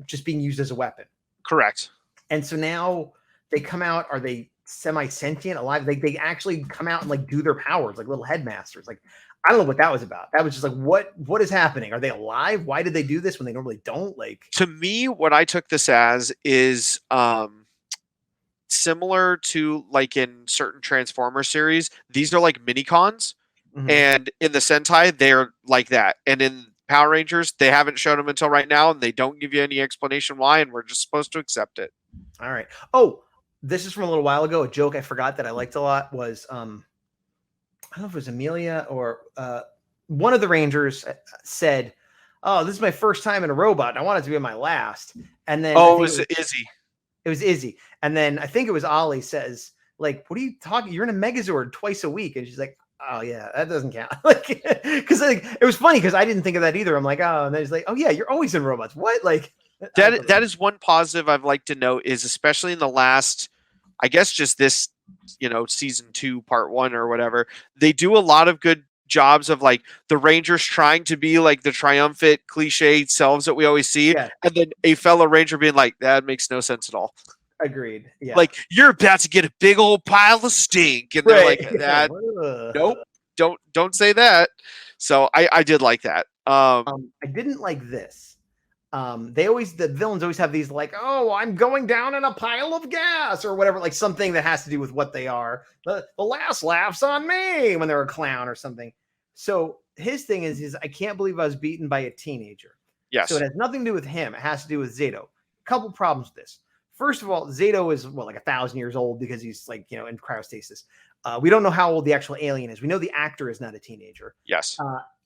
just being used as a weapon. Correct. And so now they come out. Are they semi-sentient, alive? They actually come out and like do their powers like little headmasters. Like, I don't know what that was about. That was just like, what is happening? Are they alive? Why did they do this when they normally don't? Like, To me, what I took this as is similar to like in certain Transformer series. These are like mini cons, and in the Sentai they're like that, and in Power Rangers they haven't shown them until right now, and they don't give you any explanation why, and we're just supposed to accept it. All right. Oh, this is from a little while ago. A joke I forgot that I liked a lot was I don't know if it was Amelia or one of the Rangers said, "Oh, this is my first time in a robot, and I want it to be my last." And then it was Izzy. It was Izzy, and then I think it was Ollie says, "Like, what are you talking? You're in a Megazord twice a week," and she's like, "Oh yeah, that doesn't count." Like, because like it was funny because I didn't think of that either. I'm like, oh, and then he's like, "Oh yeah, you're always in robots." What? Like that is one positive I've liked to note is especially in the last, I guess just this, season 2, part 1 or whatever, they do a lot of good jobs of like the Rangers trying to be like the triumphant cliche selves that we always see, Yeah. and then a fellow Ranger being like, that makes no sense at all. Agreed. Yeah. Like, you're about to get a big old pile of stink, and they're like, that nope, don't say that. So I did like that. I didn't like this. The villains always have these like, oh, I'm going down in a pile of gas or whatever, like something that has to do with what they are. The last laughs on me when they're a clown or something. So his thing is I can't believe I was beaten by a teenager. Yes. So it has nothing to do with him. It has to do with Zato. A couple problems with this. First of all, Zato is like 1,000 years old because he's like, in cryostasis. We don't know how old the actual alien is. We know the actor is not a teenager. Yes.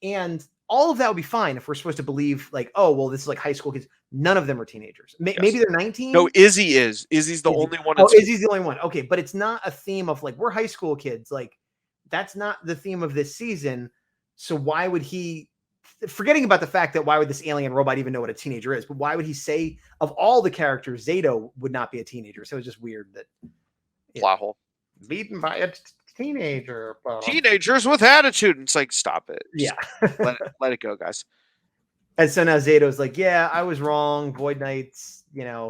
And all of that would be fine if we're supposed to believe like, oh, well, this is like high school kids. None of them are teenagers. Maybe they're 19. No, Izzy is. Izzy's the only one. Oh, Izzy's the only one. Okay, but it's not a theme of like, we're high school kids. Like, that's not the theme of this season. So why would he, forgetting about the fact that why would this alien robot even know what a teenager is, but why would he say of all the characters, Zato would not be a teenager? So it's just weird that plot hole. Beaten by a teenager. Teenagers with attitude. And it's like, stop it. Yeah. let it go, guys. And so now Zato's like, yeah, I was wrong. Void Knight's,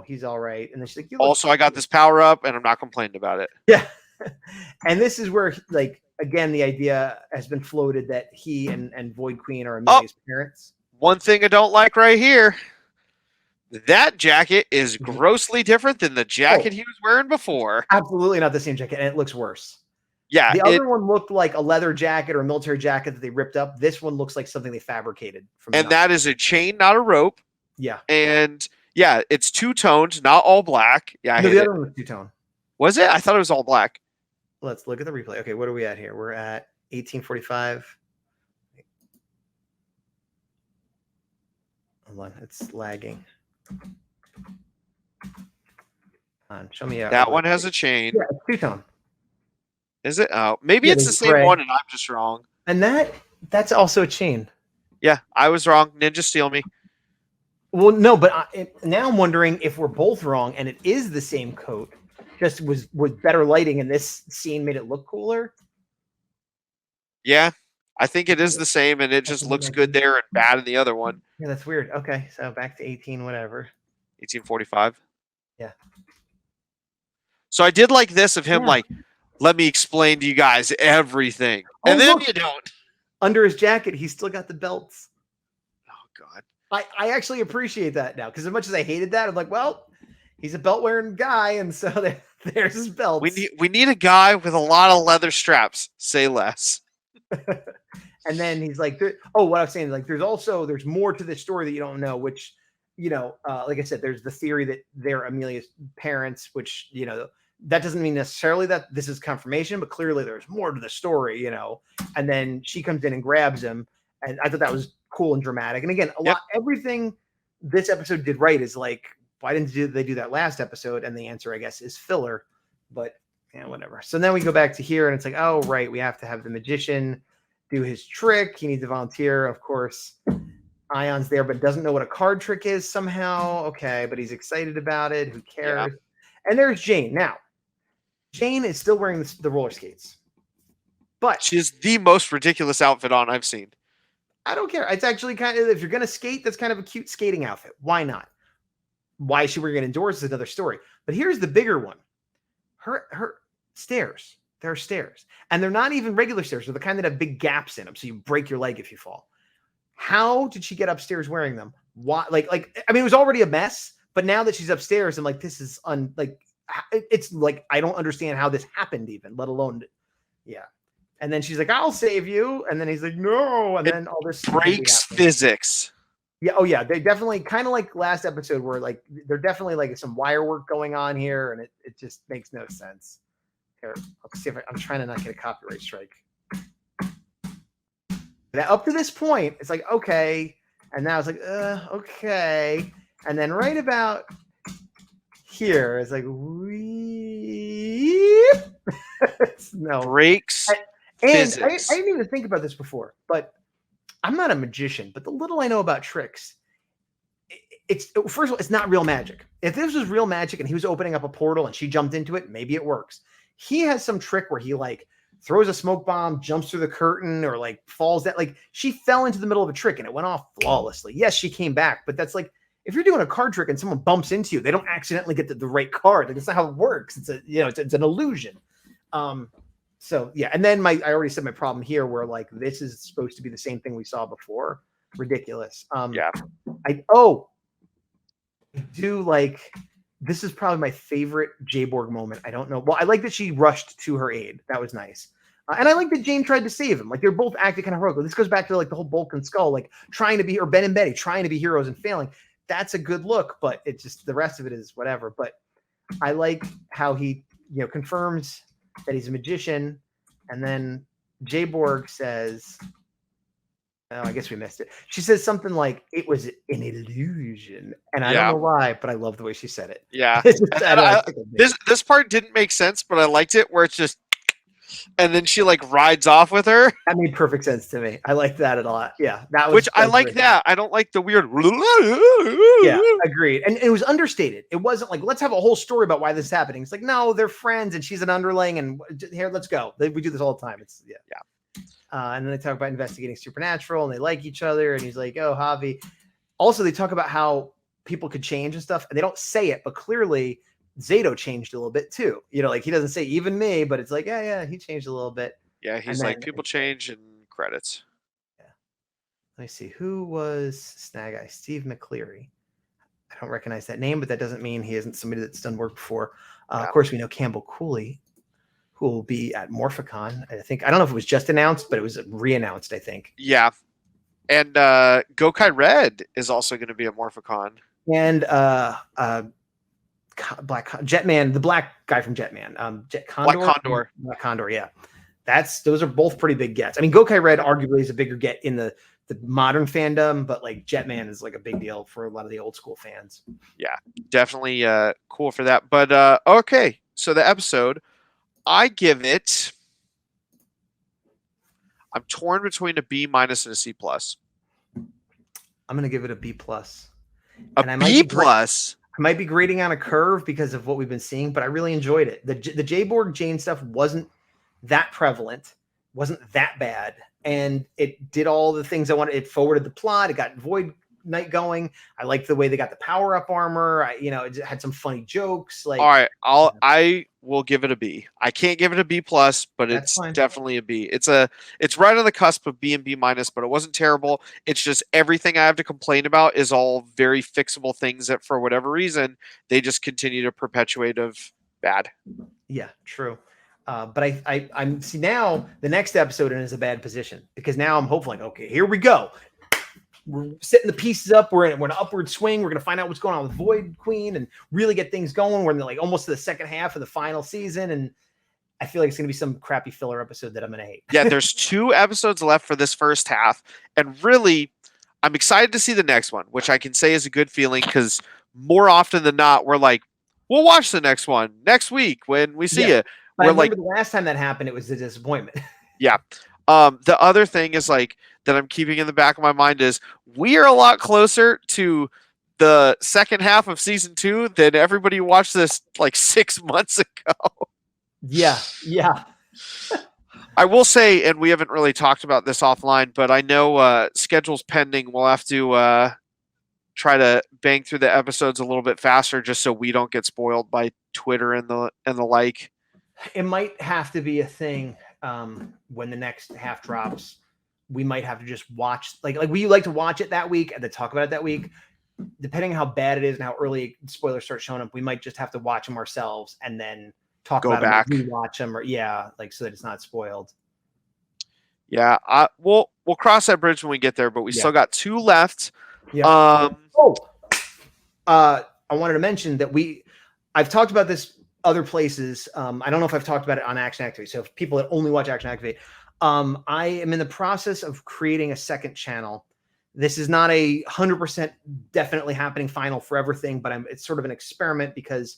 he's all right. And then she's like, also, I got this power up and I'm not complaining about it. Yeah. And this is where, like, again, the idea has been floated that he and Void Queen are Amelia's parents. One thing I don't like right here. That jacket is grossly different than the jacket he was wearing before. Absolutely not the same jacket, and it looks worse. Yeah. The other one looked like a leather jacket or a military jacket that they ripped up. This one looks like something they fabricated. That is a chain, not a rope. Yeah. And yeah, it's two-toned, not all black. Yeah, the other one was two-tone. Was it? I thought it was all black. Let's look at the replay. Okay, what are we at here? We're at 1845. Hold on, it's lagging. Show me out. That one has a chain. Yeah, it's two-tone. Is it? Oh, maybe it's the same one and I'm just wrong. And that's also a chain. Yeah, I was wrong. Ninja steal me. Well, no, but now I'm wondering if we're both wrong and it is the same coat, just was better lighting and this scene made it look cooler. Yeah, I think it is the same and it just looks good there and bad in the other one. Yeah, that's weird. Okay, so back to 18, whatever. 1845. Yeah. So I did like this of him, like, let me explain to you guys everything. And then you don't. Under his jacket, he's still got the belts. Oh, God. I actually appreciate that now, because as much as I hated that, I'm like, well, he's a belt-wearing guy, and so there's his belt. We need a guy with a lot of leather straps. Say less. And then he's like, what I was saying, like, there's more to this story that you don't know, which, like I said, there's the theory that they're Amelia's parents, which, that doesn't mean necessarily that this is confirmation, but clearly there's more to the story, and then she comes in and grabs him. And I thought that was cool and dramatic. And again, everything this episode did right is like, why didn't they do that last episode? And the answer, I guess, is filler, but whatever. So then we go back to here and it's like, oh, right. We have to have the magician do his trick. He needs a volunteer. Of course, Ion's there, but doesn't know what a card trick is somehow. Okay. But he's excited about it. Who cares? Yeah. And there's Jane. Now, Jane is still wearing the roller skates, but she has the most ridiculous outfit on I've seen. I don't care. It's actually kind of, if you're going to skate, that's kind of a cute skating outfit. Why not? why she were going to endorse is another story. But here's the bigger one. Her stairs. There are stairs. And they're not even regular stairs. They're the kind that have big gaps in them, so you break your leg if you fall. How did she get upstairs wearing them? Why? Like I mean, it was already a mess, but now that she's upstairs, I'm like, this is it's like I don't understand how this happened, even, let alone, yeah. And then she's like, "I'll save you," and then he's like, "No," and then all this breaks physics. Yeah. Oh, yeah. They definitely kind of like last episode where like they're definitely like some wire work going on here, and it just makes no sense. Here, I'll see if I'm trying to not get a copyright strike. Now, up to this point, it's like okay, and now it's like okay, and then right about here, it's like no breaks. And I didn't even think about this before, but I'm not a magician. But the little I know about tricks, it's first of all, it's not real magic. If this was real magic and he was opening up a portal and she jumped into it, maybe it works. He has some trick where he like throws a smoke bomb, jumps through the curtain, or like falls that like she fell into the middle of a trick and it went off flawlessly. Yes, she came back, but that's like if you're doing a card trick and someone bumps into you, they don't accidentally get the right card. Like, that's not how it works. It's it's an illusion. So yeah, and then I already said my problem here where like this is supposed to be the same thing we saw before. Ridiculous. Yeah. I do like this is probably my favorite J-Borg moment. I don't know. Well, I like that she rushed to her aid. That was nice. And I like that Jane tried to save him. Like they're both acting kind of heroic. This goes back to like the whole Bulk and Skull, like trying to be, or Ben and Betty trying to be heroes and failing. That's a good look, but it just the rest of it is whatever. But I like how he confirms that he's a magician, and then J-Borg says, "Oh, I guess we missed it." She says something like, "It was an illusion," and I don't know why, but I love the way she said it. Yeah, this part didn't make sense, but I liked it where it's just, and then she like rides off with her. That made perfect sense to me. I liked that a lot. Yeah, that was. Which I like that. I don't like the weird. Yeah, agreed. And it was understated. It wasn't like let's have a whole story about why this is happening. It's like no, they're friends, and she's an underling, and here, let's go. We do this all the time. It's yeah. And then they talk about investigating supernatural, and they like each other. And he's like, "Oh, Javi." Also, they talk about how people could change and stuff, and they don't say it, but clearly Zato changed a little bit too. Like he doesn't say even me, but it's like, yeah, he changed a little bit. Yeah, he's like people change in credits. Yeah. Let me see. Who was Snag Eye? Steve McCleary. I don't recognize that name, but that doesn't mean he isn't somebody that's done work before. Of course, we know Campbell Cooley, who will be at Morphicon. I don't know if it was just announced, but it was re-announced, I think. Yeah. And Gokai Red is also going to be at Morphicon. And Jetman, the black guy from Jetman. Condor. Black Condor, yeah. Those are both pretty big gets. I mean, Gokai Red arguably is a bigger get in the modern fandom, but like Jetman is like a big deal for a lot of the old school fans. Yeah, definitely cool for that. But okay, so the episode, I give it. I'm torn between a B- and a C+. I'm gonna give it a B+. A B+. I might be grading on a curve because of what we've been seeing, but I really enjoyed it. The J-Borg Jane stuff wasn't that prevalent, wasn't that bad, and it did all the things I wanted. It forwarded the plot. It got Void Knight going. I liked the way they got the power-up armor. It had some funny jokes. Like, all right, I will give it a B. I can't give it a B+, but it's definitely a B. It's right on the cusp of B and B-, but it wasn't terrible. It's just everything I have to complain about is all very fixable things that for whatever reason they just continue to perpetuate of bad. Yeah, true. But I'm see now the next episode is a bad position because now I'm hopeful like, okay, here we go. We're setting the pieces up. We're in an upward swing. We're going to find out what's going on with Void Queen and really get things going. We're in like almost to the second half of the final season. And I feel like it's going to be some crappy filler episode that I'm going to hate. Yeah, there's 2 episodes left for this first half. And really, I'm excited to see the next one, which I can say is a good feeling because more often than not, we're like, we'll watch the next one next week when we see it. But I remember the last time that happened, it was a disappointment. Yeah. The other thing is like that I'm keeping in the back of my mind is we are a lot closer to the second half of season 2 than everybody watched this like 6 months ago. Yeah. I will say, and we haven't really talked about this offline, but I know schedules pending. We'll have to try to bang through the episodes a little bit faster just so we don't get spoiled by Twitter and the like? It might have to be a thing when the next half drops. We might have to just watch like we like to watch it that week and then talk about it that week. Depending on how bad it is and how early spoilers start showing up, we might just have to watch them ourselves and then talk Go about back. them, rewatch them, or so that it's not spoiled. Yeah, we'll cross that bridge when we get there, but we still got 2 left. Yeah. I wanted to mention that I've talked about this other places. I don't know if I've talked about it on Action Activate. So if people that only watch Action Activate, I am in the process of creating a second channel. This is not a 100% definitely happening final forever thing, but it's sort of an experiment because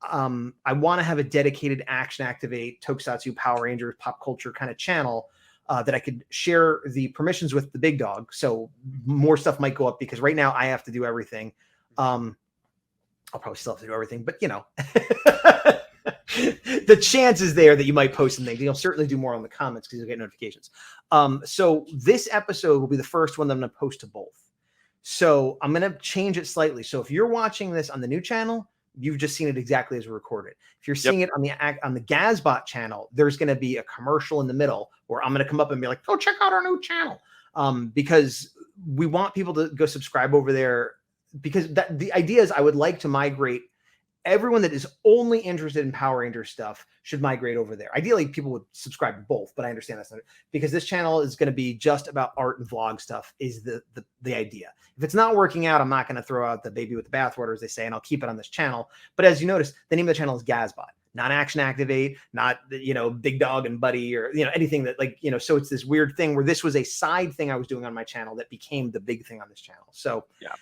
I want to have a dedicated Action Activate, Tokusatsu, Power Rangers, pop culture kind of channel that I could share the permissions with the big dog. So more stuff might go up because right now I have to do everything. I'll probably still have to do everything, but the chance is there that you might post some things. You'll certainly do more on the comments because you'll get notifications. So this episode will be the first one that I'm going to post to both. So I'm going to change it slightly. So if you're watching this on the new channel, you've just seen it exactly as recorded. If you're seeing it on the Gazbot channel, there's going to be a commercial in the middle where I'm going to come up and be like, "Go check out our new channel," because we want people to go subscribe over there. Because the idea is I would like to migrate. Everyone that is only interested in Power Rangers stuff should migrate over there. Ideally, people would subscribe to both, but I understand that's not it. Because this channel is going to be just about art and vlog stuff is the idea. If it's not working out, I'm not going to throw out the baby with the bathwater, as they say, and I'll keep it on this channel. But as you notice, the name of the channel is Gazbot, not Action Activate, not Big Dog and Buddy or anything that so it's this weird thing where this was a side thing I was doing on my channel that became the big thing on this channel. So yeah.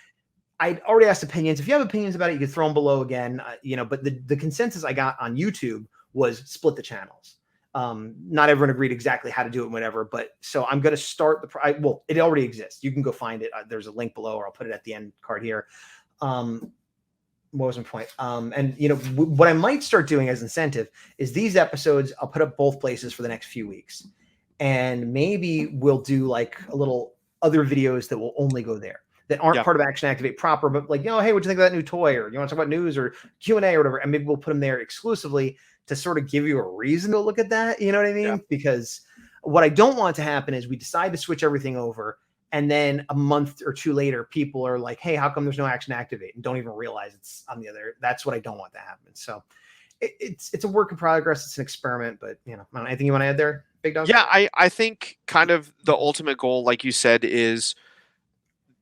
I'd already asked opinions. If you have opinions about it, you can throw them below again. But the consensus I got on YouTube was split the channels. Not everyone agreed exactly how to do it, whatever. But so I'm going to start it already exists. You can go find it. There's a link below, or I'll put it at the end card here. What was my point? What I might start doing as incentive is these episodes. I'll put up both places for the next few weeks, and maybe we'll do like a little other videos that will only go there, that aren't part of Action Activate proper, but hey, what'd you think of that new toy? Or you want to talk about news or Q&A or whatever? And maybe we'll put them there exclusively to sort of give you a reason to look at that. You know what I mean? Yeah. Because what I don't want to happen is we decide to switch everything over, and then a month or 2 later, people are like, "Hey, how come there's no Action Activate?" and don't even realize it's on the other. That's what I don't want to happen. So it's a work in progress. It's an experiment, but anything you want to add there, Big Dog? Yeah, I think kind of the ultimate goal, like you said, is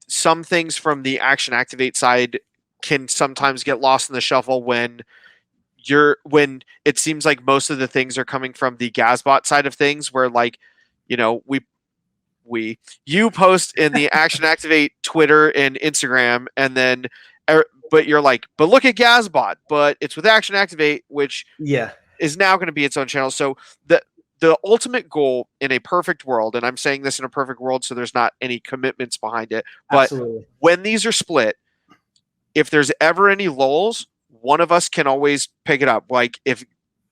some things from the Action Activate side can sometimes get lost in the shuffle when it seems like most of the things are coming from the Gazbot side of things, where you post in the Action Activate Twitter and Instagram, and then but you're like, but look at Gazbot, but it's with Action Activate, which is now going to be its own channel. So the ultimate goal in a perfect world, and I'm saying this in a perfect world so there's not any commitments behind it, but absolutely, when these are split, if there's ever any lulls, one of us can always pick it up. Like if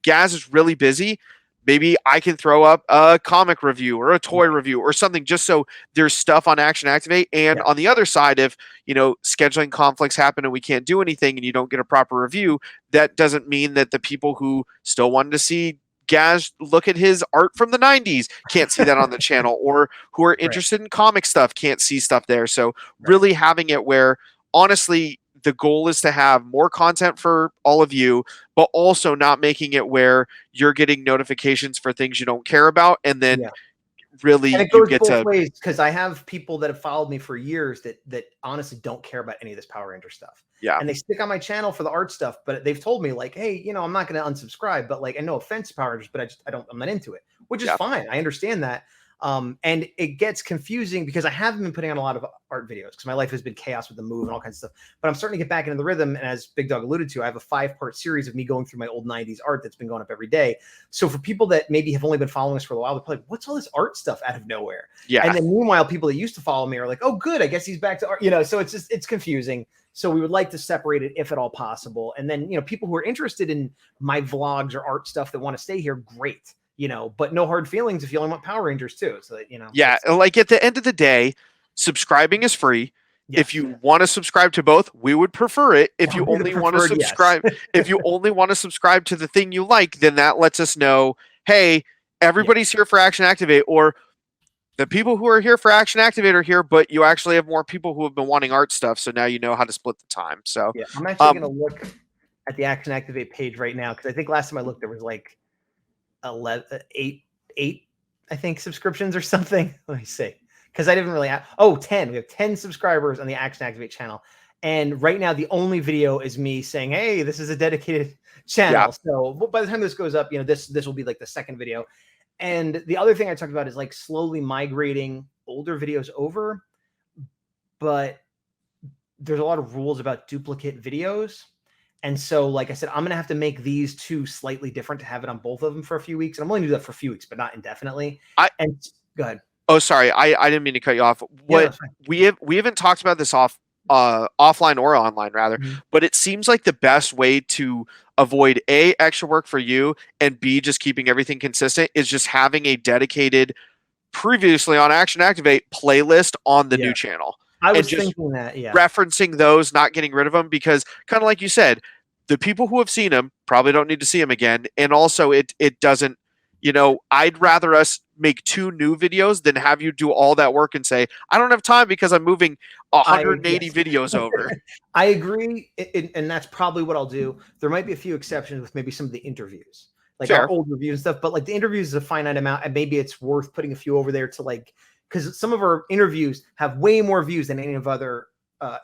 Gaz is really busy, maybe I can throw up a comic review or a toy review or something, just so there's stuff on Action Activate. And on the other side, if scheduling conflicts happen and we can't do anything and you don't get a proper review, that doesn't mean that the people who still wanted to see Gaz look at his art from the 90s can't see that on the channel, or who are interested in comic stuff can't see stuff there. So really having it where, honestly, the goal is to have more content for all of you, but also not making it where you're getting notifications for things you don't care about, and then really and it goes both ways, because I have people that have followed me for years that honestly don't care about any of this Power Ranger stuff. Yeah. And they stick on my channel for the art stuff, but they've told me like, "Hey, I'm not going to unsubscribe, but and no offense to Power Rangers, but I'm not into it," which is fine. I understand that. And it gets confusing because I haven't been putting on a lot of art videos because my life has been chaos with the move and all kinds of stuff, but I'm starting to get back into the rhythm. And as Big Dog alluded to, I have a 5-part series of me going through my old 90s art that's been going up every day. So for people that maybe have only been following us for a while, they're probably like, "What's all this art stuff out of nowhere?" Yeah. And then meanwhile, people that used to follow me are like, "Oh, good, I guess he's back to art," so it's confusing. So we would like to separate it if at all possible. And then, people who are interested in my vlogs or art stuff that want to stay here, great. But no hard feelings if you only want Power Rangers too. So that, Yeah, like at the end of the day, subscribing is free. If you want to subscribe to both, we would prefer it. If you Probably the only want to preferred, yes. subscribe, if you only want to subscribe to the thing you like, then that lets us know, hey, everybody's here for Action Activate, or the people who are here for Action Activate are here, but you actually have more people who have been wanting art stuff, so now you know how to split the time. So yeah, I'm actually going to look at the Action Activate page right now, because I think last time I looked, there was like 8, I think, subscriptions or something. Let me see. Because I didn't really have, 10. We have 10 subscribers on the Action Activate channel. And right now, the only video is me saying, hey, this is a dedicated channel. Yeah. So by the time this goes up, this will be like the second video. And the other thing I talked about is like slowly migrating older videos over. But there's a lot of rules about duplicate videos. And so, like I said, I'm going to have to make these two slightly different to have it on both of them for a few weeks. And I'm only going to do that for a few weeks, but not indefinitely. Go ahead. Oh, sorry. I didn't mean to cut you off. What we haven't talked about this offline or online rather, but it seems like the best way to avoid A, extra work for you, and B, just keeping everything consistent is just having a dedicated previously on Action Activate playlist on the new channel. I was thinking that, referencing those, not getting rid of them, because kind of like you said, the people who have seen them probably don't need to see them again. And also it doesn't, I'd rather us make 2 new videos than have you do all that work and say, I don't have time because I'm moving 180 videos over. I agree. And that's probably what I'll do. There might be a few exceptions with maybe some of the interviews, like our old reviews and stuff, but like the interviews is a finite amount, and maybe it's worth putting a few over there to like, because some of our interviews have way more views than any of other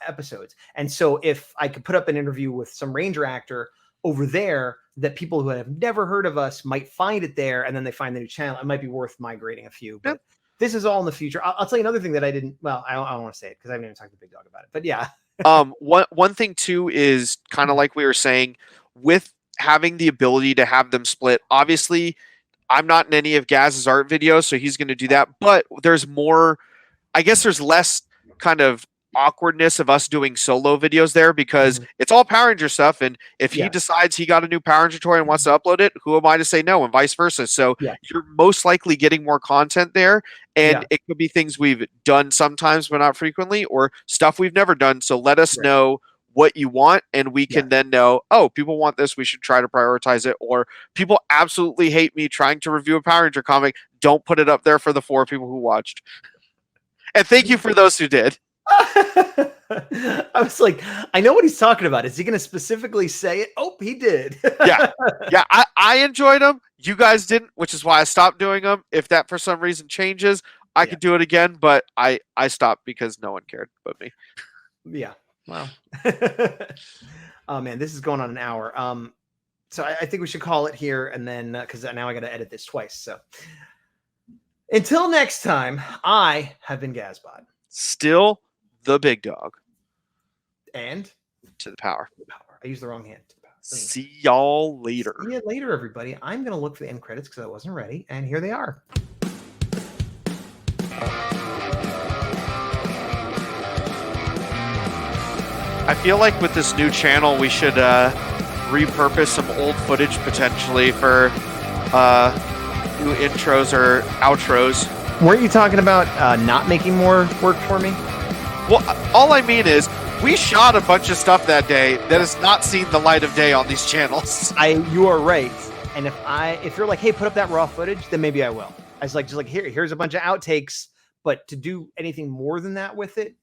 episodes. And so if I could put up an interview with some Ranger actor over there, that people who have never heard of us might find it there, and then they find the new channel, it might be worth migrating a few. But this is all in the future. I'll tell you another thing that I didn't, I don't want to say it because I haven't even talked to Big Dog about it, but yeah. One thing too is kind of like we were saying, with having the ability to have them split, obviously I'm not in any of Gaz's art videos, so he's going to do that, but there's more, I guess there's less kind of awkwardness of us doing solo videos there, because it's all Power Ranger stuff, and if he decides he got a new Power Ranger toy and wants to upload it, who am I to say no, and vice versa. So you're most likely getting more content there, and it could be things we've done sometimes but not frequently, or stuff we've never done. So let us know what you want, and we can then know, oh, people want this, we should try to prioritize it, or people absolutely hate me trying to review a Power Ranger comic, don't put it up there for the 4 people who watched. And thank you for those who did. I was like, I know what he's talking about. Is he going to specifically say it? Oh, he did. yeah. I enjoyed them. You guys didn't, which is why I stopped doing them. If that for some reason changes, I could do it again, but I stopped because no one cared but me. Yeah. Wow. Oh man, this is going on an hour. So I think we should call it here, and then because now I got to edit this twice. So until next time, I have been Gazbot. Still the Big Dog. And to the power. I used the wrong hand. See y'all later. See you later, everybody. I'm going to look for the end credits because I wasn't ready. And here they are. I feel like with this new channel, we should repurpose some old footage potentially for new intros or outros. Weren't you talking about not making more work for me? Well, all I mean is we shot a bunch of stuff that day that has not seen the light of day on these channels. You are right. And if you're like, hey, put up that raw footage, then maybe I will. I was like, just like, here's a bunch of outtakes, but to do anything more than that with it,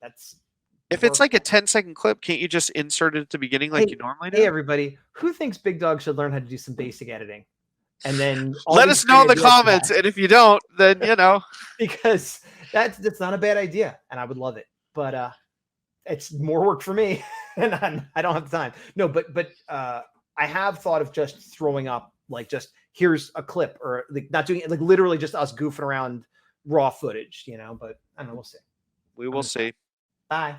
that's... If it's like a 10-second clip, can't you just insert it at the beginning like you normally do? Hey, everybody, who thinks Big Dog should learn how to do some basic editing? And then let us know in the comments. And if you don't, then, because that's not a bad idea. And I would love it. But it's more work for me. And I don't have the time. No, but I have thought of just throwing up, like, just here's a clip, or like not doing it, like literally just us goofing around raw footage, but I don't know. We'll see. We will see. Bye.